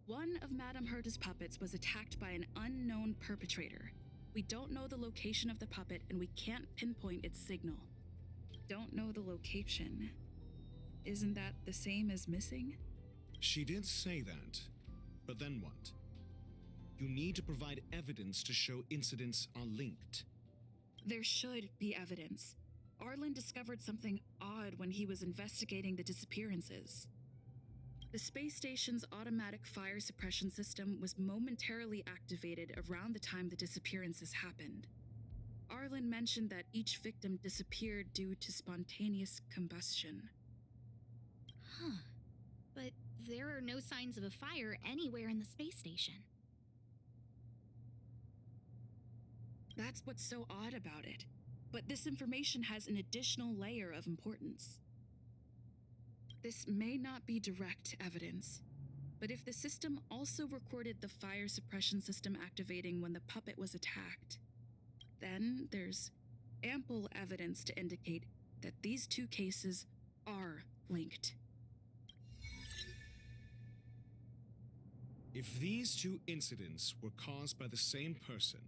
one of Madame Herta's puppets was attacked by an unknown perpetrator. We don't know the location of the puppet, and we can't pinpoint its signal. Don't know the location. Isn't that the same as missing? She did say that, but then what? You need to provide evidence to show incidents are linked. There should be evidence. Arlen discovered something odd when he was investigating the disappearances. The space station's automatic fire suppression system was momentarily activated around the time the disappearances happened. Arlen mentioned that each victim disappeared due to spontaneous combustion. Huh. But there are no signs of a fire anywhere in the space station. That's what's so odd about it. But this information has an additional layer of importance. This may not be direct evidence, but if the system also recorded the fire suppression system activating when the puppet was attacked, then there's ample evidence to indicate that these two cases are linked. If these two incidents were caused by the same person,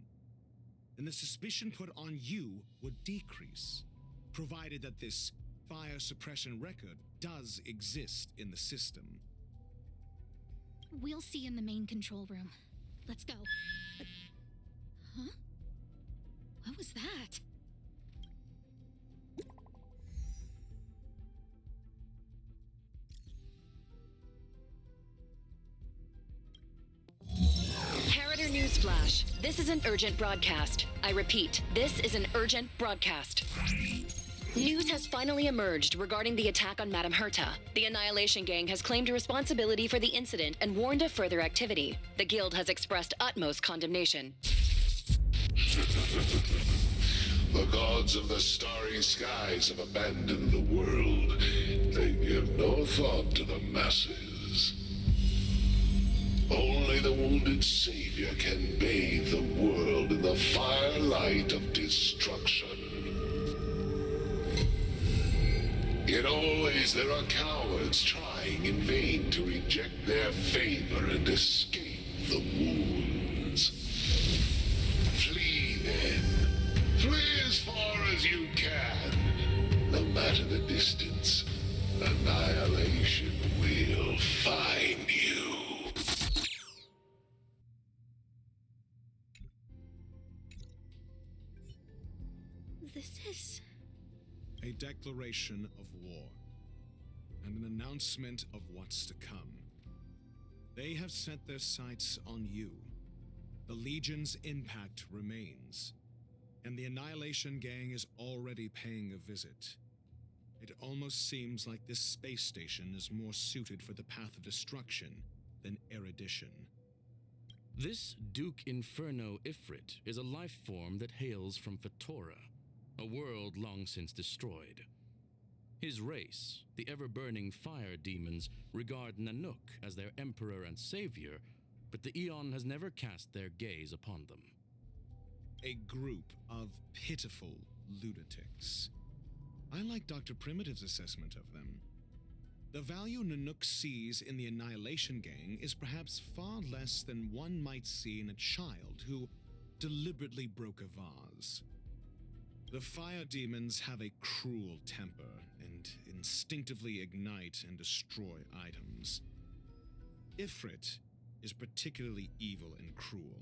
then the suspicion put on you would decrease, provided that this fire suppression record does exist in the system. We'll see in the main control room. Let's go. Huh? What was that? Harrider Newsflash. This is an urgent broadcast. I repeat, this is an urgent broadcast. News has finally emerged regarding the attack on Madame Herta. The Annihilation Gang has claimed responsibility for the incident and warned of further activity. The Guild has expressed utmost condemnation. The gods of the starry skies have abandoned the world. They give no thought to the masses. Only the wounded savior can bathe the world in the firelight of destruction. Yet always there are cowards trying in vain to reject their favor and escape the wounds. Flee then. Flee as far as you can. No matter the distance, annihilation will find you. This is... A declaration of war, and an announcement of what's to come. They have set their sights on you. The Legion's impact remains, and the Annihilation Gang is already paying a visit. It almost seems like this space station is more suited for the path of destruction than erudition. This Duke Inferno Ifrit is a life form that hails from Fatora, a world long since destroyed. His race, the ever-burning fire demons, regard Nanook as their emperor and savior, but the Eon has never cast their gaze upon them. A group of pitiful lunatics. I like Dr. Primitive's assessment of them. The value Nanook sees in the Annihilation Gang is perhaps far less than one might see in a child who deliberately broke a vase. The fire demons have a cruel temper and instinctively ignite and destroy items. Ifrit is particularly evil and cruel,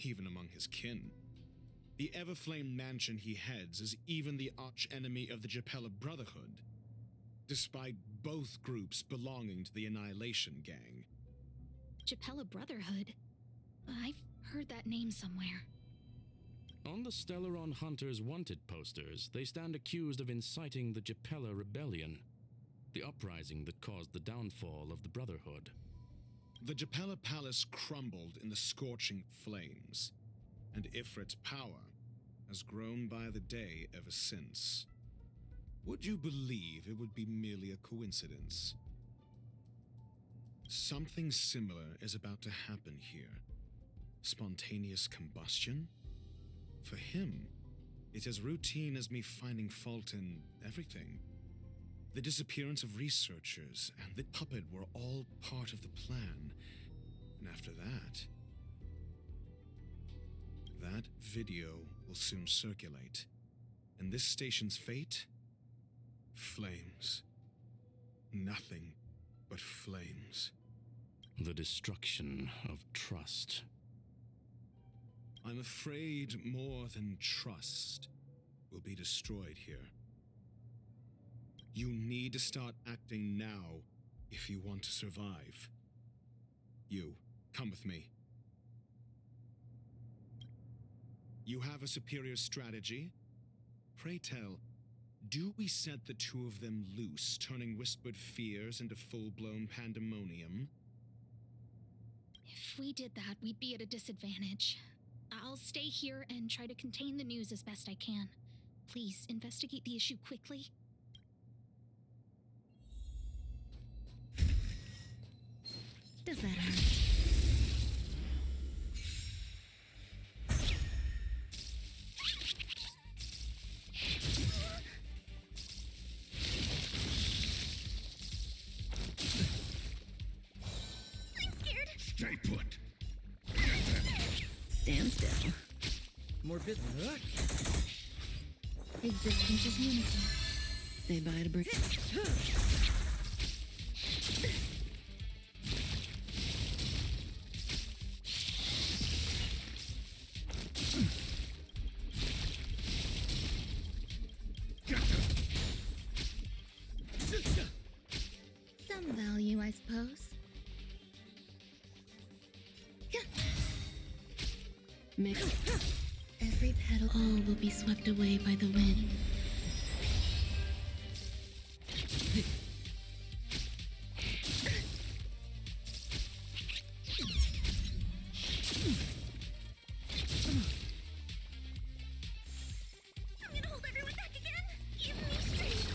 even among his kin. The Everflame mansion he heads is even the arch-enemy of the Japella Brotherhood, despite both groups belonging to the Annihilation Gang. Japella Brotherhood? I've heard that name somewhere. On the Stellaron Hunters wanted posters, they stand accused of inciting the Japella Rebellion, the uprising that caused the downfall of the Brotherhood. The Japella Palace crumbled in the scorching flames, and Ifrit's power has grown by the day ever since. Would you believe it would be merely a coincidence? Something similar is about to happen here. Spontaneous combustion? For him, it's as routine as me finding fault in everything. The disappearance of researchers and the puppet were all part of the plan. And after that video will soon circulate. And this station's fate? Flames. Nothing but flames. The destruction of trust. I'm afraid more than trust will be destroyed here. You need to start acting now if you want to survive. You, come with me. You have a superior strategy? Pray tell, do we set the two of them loose, turning whispered fears into full-blown pandemonium? If we did that, we'd be at a disadvantage. I'll stay here and try to contain the news as best I can. Please, investigate the issue quickly. Does that hurt? I'm scared. Stay put. Stand still. More business. Existence is unity. Say bye to Brit. Some value, I suppose. Mix. Every petal, all will be swept away by the wind. I'm gonna hold everyone back again. Give me strength.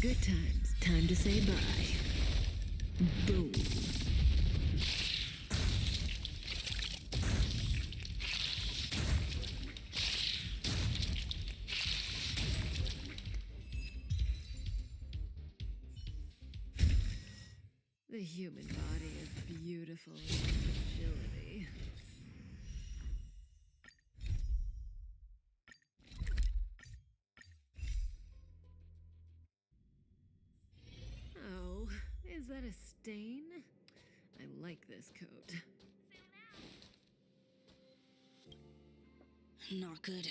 Good times. Time to say bye. Boom. The human body is beautiful in fragility. Oh, is that a stain? I like this coat. Not good.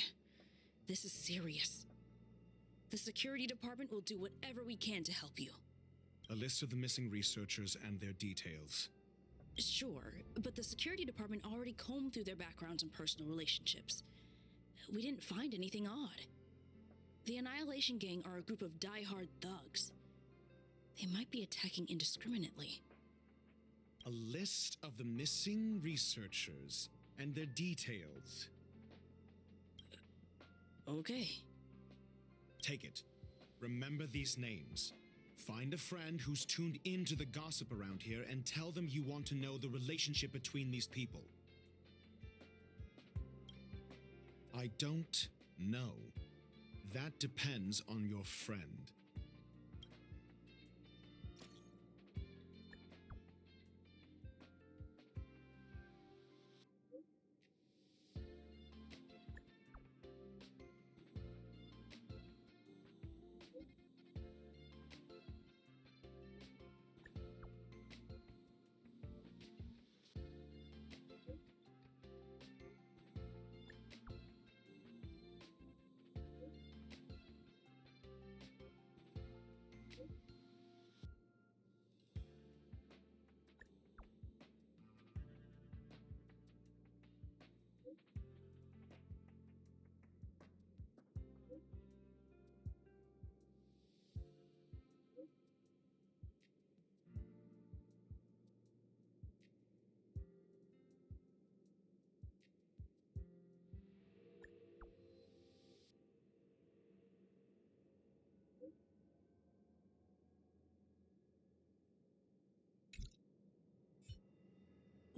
This is serious. The security department will do whatever we can to help you. A list of the missing researchers and their details. Sure, but the security department already combed through their backgrounds and personal relationships. We didn't find anything odd. The Annihilation Gang are a group of die-hard thugs. They might be attacking indiscriminately. A list of the missing researchers and their details. Okay. Take it. Remember these names. Find a friend who's tuned into the gossip around here and tell them you want to know the relationship between these people. I don't know. That depends on your friend.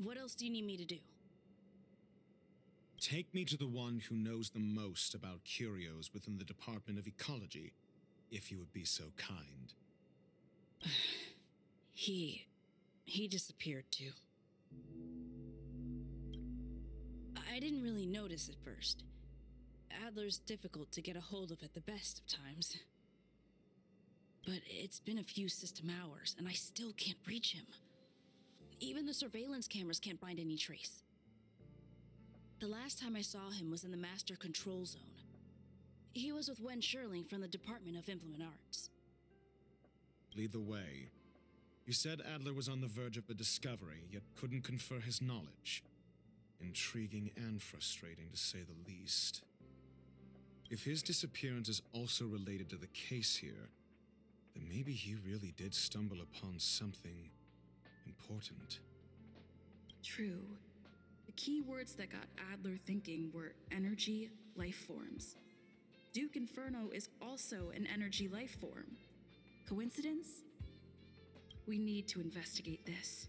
What else do you need me to do? Take me to the one who knows the most about curios within the Department of Ecology, if you would be so kind. He disappeared too. I didn't really notice at first. Adler's difficult to get a hold of at the best of times. But it's been a few system hours, and I still can't reach him. Even the surveillance cameras can't find any trace. The last time I saw him was in the Master Control Zone. He was with Wen Sherling from the Department of Implement Arts. Lead the way. You said Adler was on the verge of a discovery, yet couldn't confer his knowledge. Intriguing and frustrating, to say the least. If his disappearance is also related to the case here, then maybe he really did stumble upon something important. True. The key words that got Adler thinking were energy life forms. Duke Inferno is also an energy life form. Coincidence? We need to investigate this.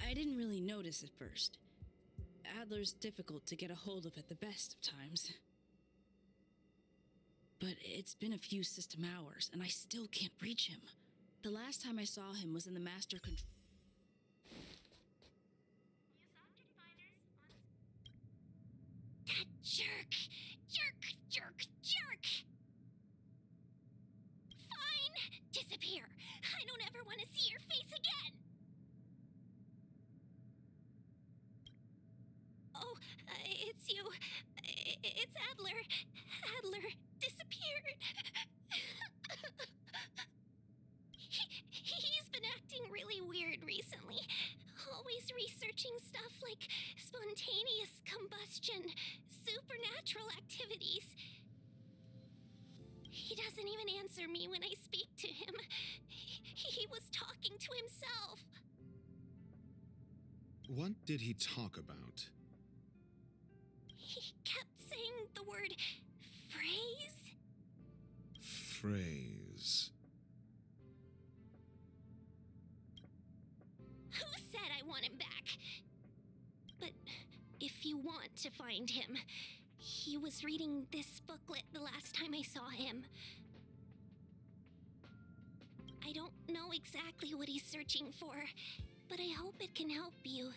I didn't really notice at first. Adler's difficult to get a hold of at the best of times. But it's been a few system hours, and I still can't reach him. The last time I saw him was in the Master Control... That jerk! Jerk! Fine! Disappear! I don't ever want to see your face again! Oh, it's you. It's Adler. Adler disappeared. He's been acting really weird recently. Always researching stuff like spontaneous combustion, supernatural activities. He doesn't even answer me when I speak to him. He was talking to himself. What did he talk about? He kept saying the word phrase. Phrase. Who said I want him back? But if you want to find him, he was reading this booklet the last time I saw him. I don't know exactly what he's searching for, but I hope it can help you.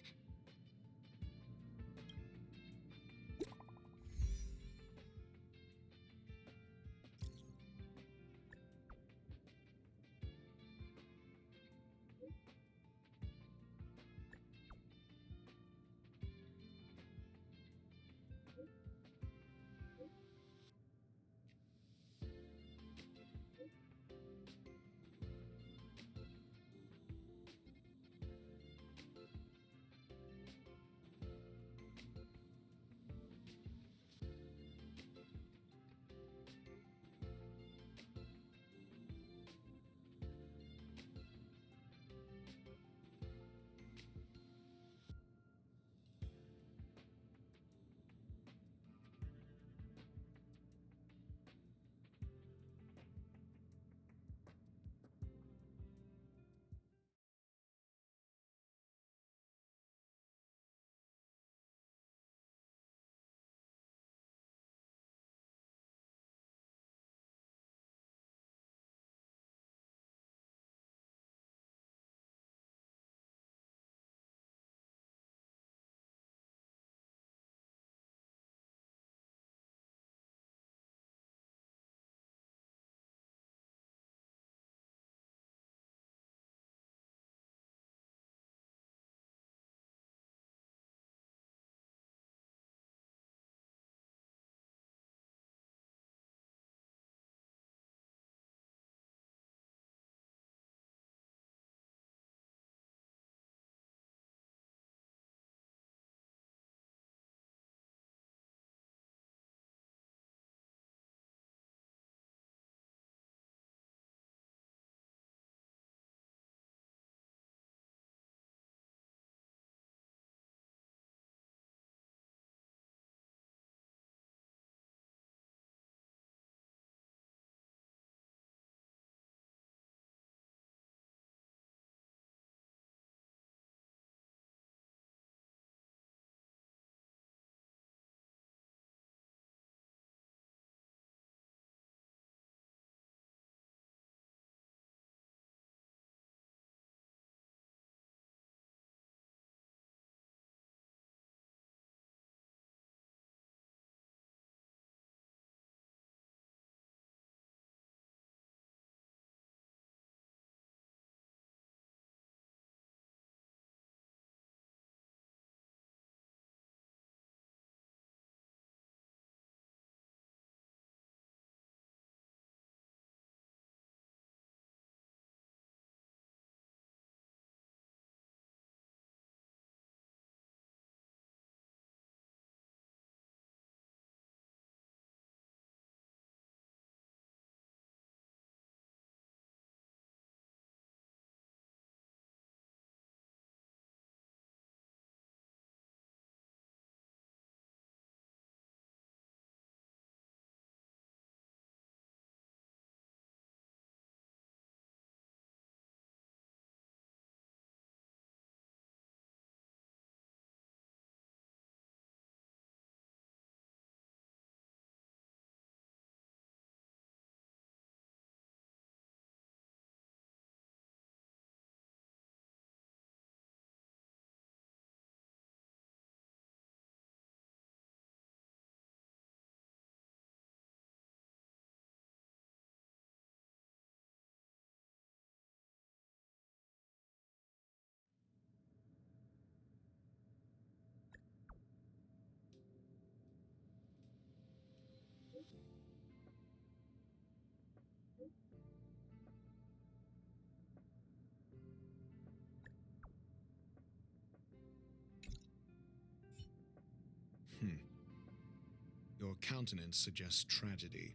Your countenance suggests tragedy.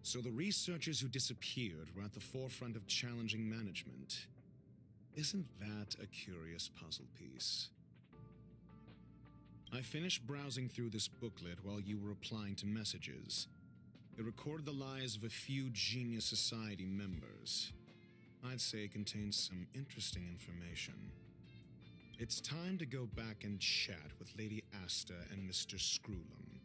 So the researchers who disappeared were at the forefront of challenging management. Isn't that a curious puzzle piece? I finished browsing through this booklet while you were replying to messages. It recorded the lives of a few Genius Society members. I'd say it contains some interesting information. It's time to go back and chat with Lady Asta and Mr. Screwlum.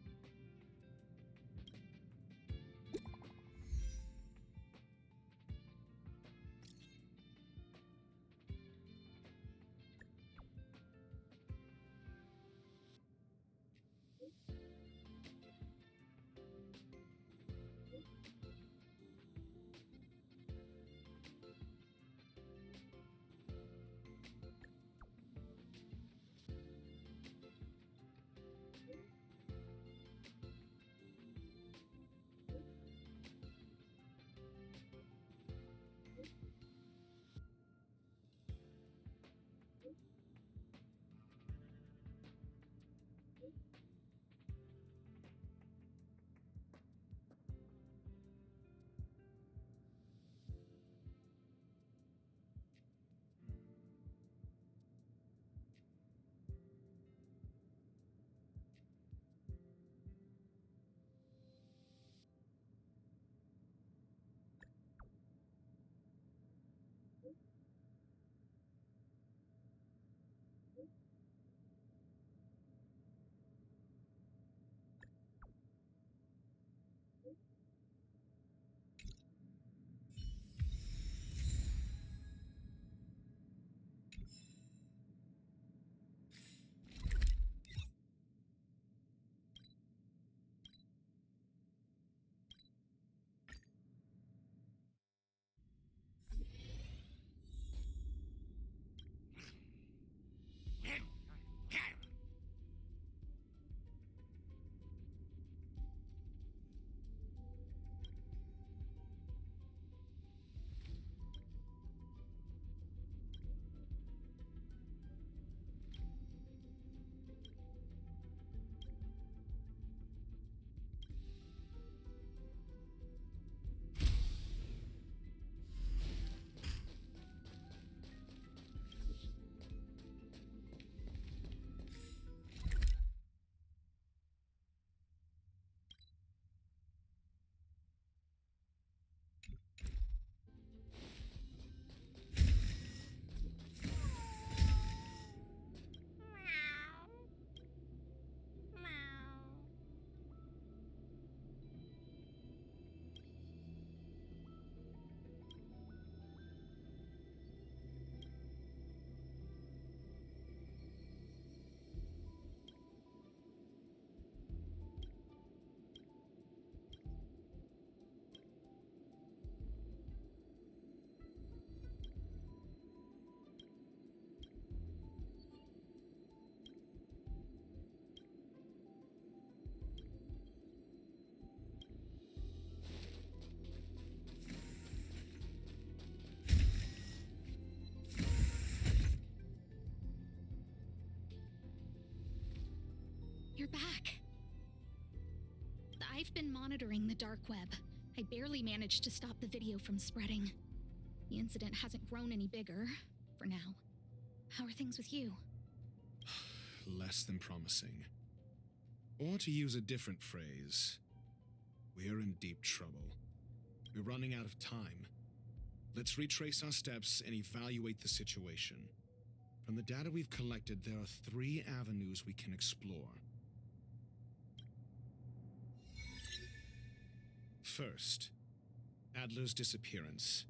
You're back. I've been monitoring the dark web. I barely managed to stop the video from spreading. The incident hasn't grown any bigger, for now. How are things with you? Less than promising. Or to use a different phrase, we're in deep trouble. We're running out of time. Let's retrace our steps and evaluate the situation. From the data we've collected, there are 3 avenues we can explore. First, Adler's disappearance.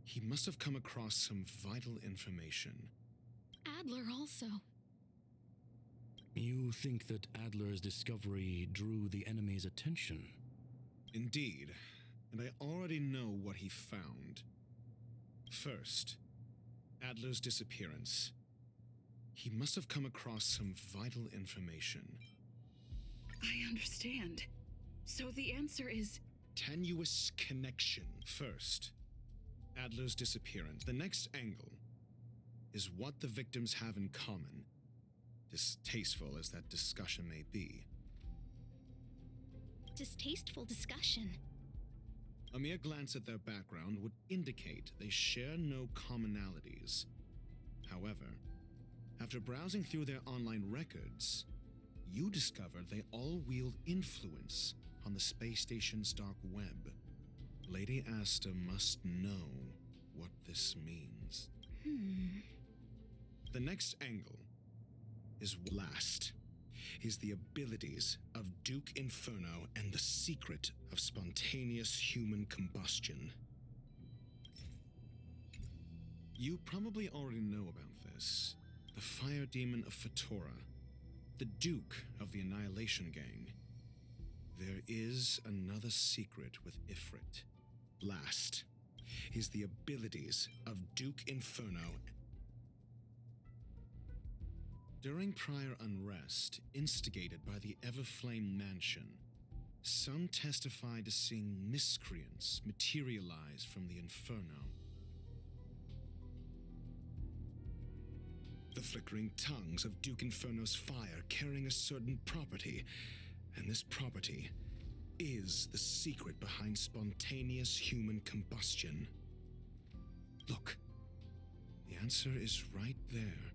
He must have come across some vital information. Adler also. You think that Adler's discovery drew the enemy's attention? Indeed, and I already know what he found. First, Adler's disappearance. He must have come across some vital information. I understand. So the answer is... Tenuous connection first. Adler's disappearance. The next angle is what the victims have in common, distasteful as that discussion may be. Distasteful discussion. A mere glance at their background would indicate they share no commonalities. However, after browsing through their online records, you discover they all wield influence on the space station's dark web. Lady Asta must know what this means. The next angle is the abilities of Duke Inferno and the secret of spontaneous human combustion. You probably already know about this. The fire demon of Fatora, the Duke of the Annihilation Gang. There is another secret with Ifrit. Last is the abilities of Duke Inferno. During prior unrest instigated by the Everflame Mansion, some testified to seeing miscreants materialize from the Inferno. The flickering tongues of Duke Inferno's fire carrying a certain property, and this property is the secret behind spontaneous human combustion. Look, the answer is right there.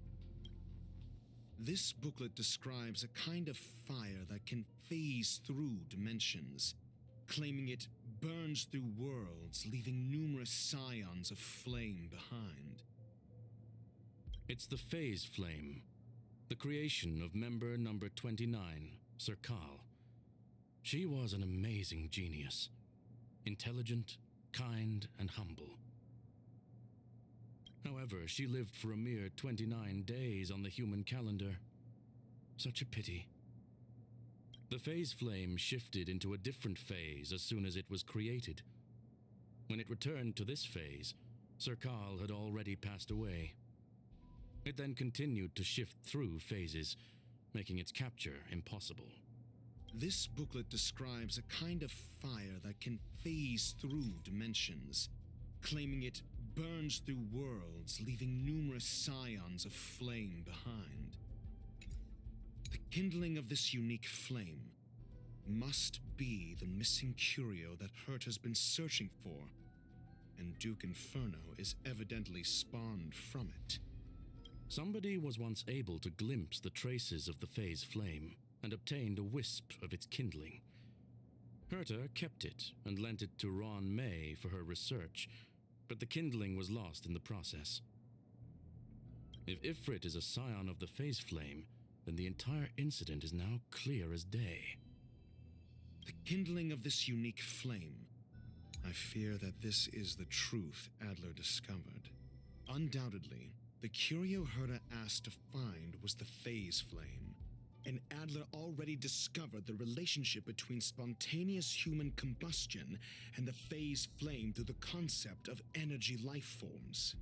This booklet describes a kind of fire that can phase through dimensions, claiming it burns through worlds, leaving numerous scions of flame behind. It's the Phase Flame, the creation of member number 29, Serkal. She was an amazing genius, intelligent, kind, and humble. However, she lived for a mere 29 days on the human calendar. Such a pity. The Phase Flame shifted into a different phase as soon as it was created. When it returned to this phase, Serkal had already passed away. It then continued to shift through phases, making its capture impossible. This booklet describes a kind of fire that can phase through dimensions, claiming it burns through worlds, leaving numerous scions of flame behind. The kindling of this unique flame must be the missing curio that Hurt has been searching for, and Duke Inferno is evidently spawned from it. Somebody was once able to glimpse the traces of the Phase Flame and obtained a wisp of its kindling. Herta kept it and lent it to Ron May for her research, but the kindling was lost in the process. If Ifrit is a scion of the Phase Flame, then the entire incident is now clear as day. The kindling of this unique flame. I fear that this is the truth Adler discovered. Undoubtedly, the curio Herta asked to find was the Phase Flame, and Adler already discovered the relationship between spontaneous human combustion and the Phase Flame through the concept of energy life forms.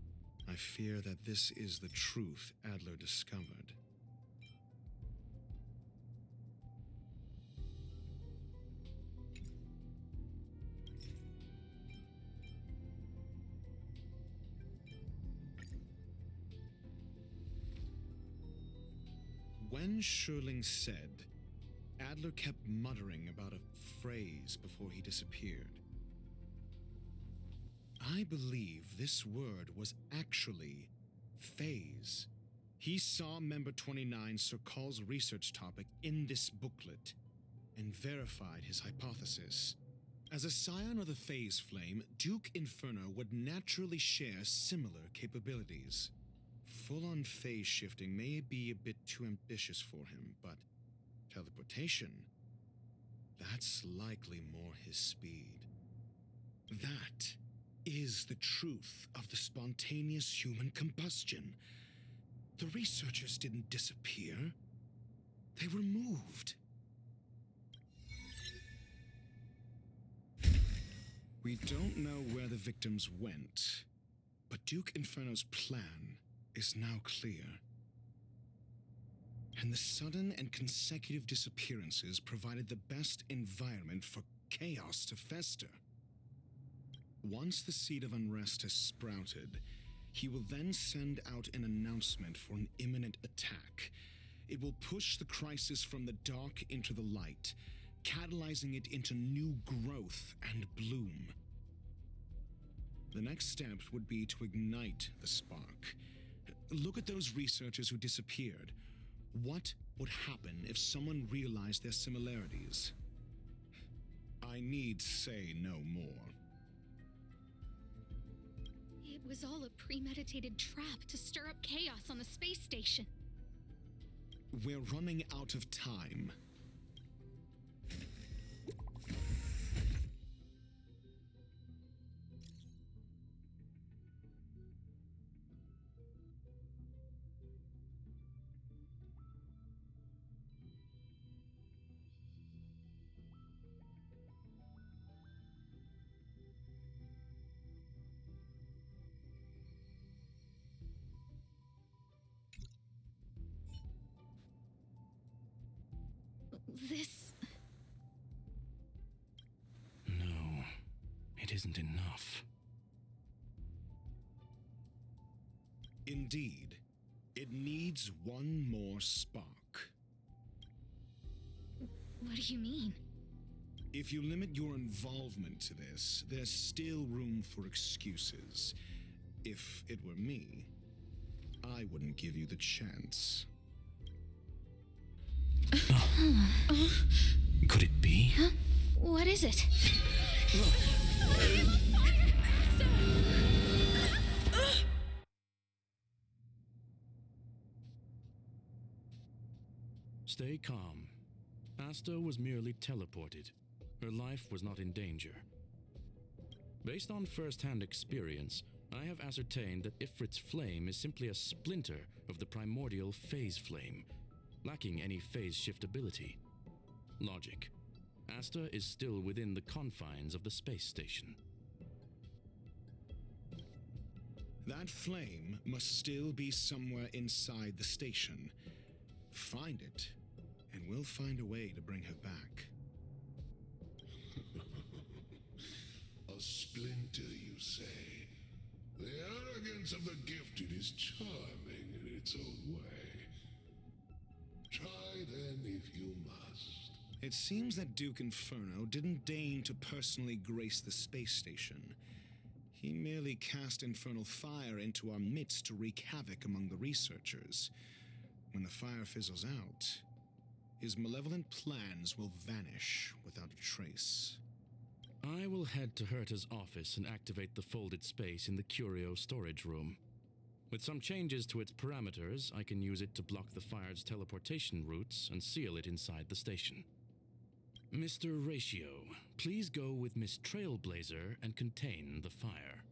I fear that this is the truth Adler discovered. When Sherling said, Adler kept muttering about a phrase before he disappeared. I believe this word was actually phase. He saw member 29 Serkal's research topic in this booklet and verified his hypothesis. As a scion of the Phase Flame, Duke Inferno would naturally share similar capabilities. Full-on phase shifting may be a bit too ambitious for him, but teleportation, that's likely more his speed. That is the truth of the spontaneous human combustion. The researchers didn't disappear. They were moved. We don't know where the victims went, but Duke Inferno's plan is now clear. and the sudden and consecutive disappearances provided the best environment for chaos to fester. Once the seed of unrest has sprouted, he will then send out an announcement for an imminent attack. It will push the crisis from the dark into the light, catalyzing it into new growth and bloom. The next step would be to ignite the spark. Look at those researchers who disappeared. What would happen if someone realized their similarities? I need say no more. It was all a premeditated trap to stir up chaos on the space station. We're running out of time. This... No, it isn't enough. Indeed, it needs one more spark. What do you mean? If you limit your involvement to this, there's still room for excuses. If it were me, I wouldn't give you the chance. Could it be? Huh? What is it? Stay calm. Asta was merely teleported. Her life was not in danger. Based on first-hand experience, I have ascertained that Ifrit's flame is simply a splinter of the primordial phase flame, lacking any phase shift ability. Logic. Asta is still within the confines of the space station. That flame must still be somewhere inside the station. Find it, and we'll find a way to bring her back. A splinter, you say? The arrogance of the gifted is charming in its own way. Try then if you must. It seems that Duke Inferno didn't deign to personally grace the space station. He merely cast infernal fire into our midst to wreak havoc among the researchers. When the fire fizzles out, his malevolent plans will vanish without a trace. I will head to Herta's office and activate the folded space in the curio storage room. With some changes to its parameters, I can use it to block the fire's teleportation routes and seal it inside the station. Mr. Ratio, please go with Miss Trailblazer and contain the fire.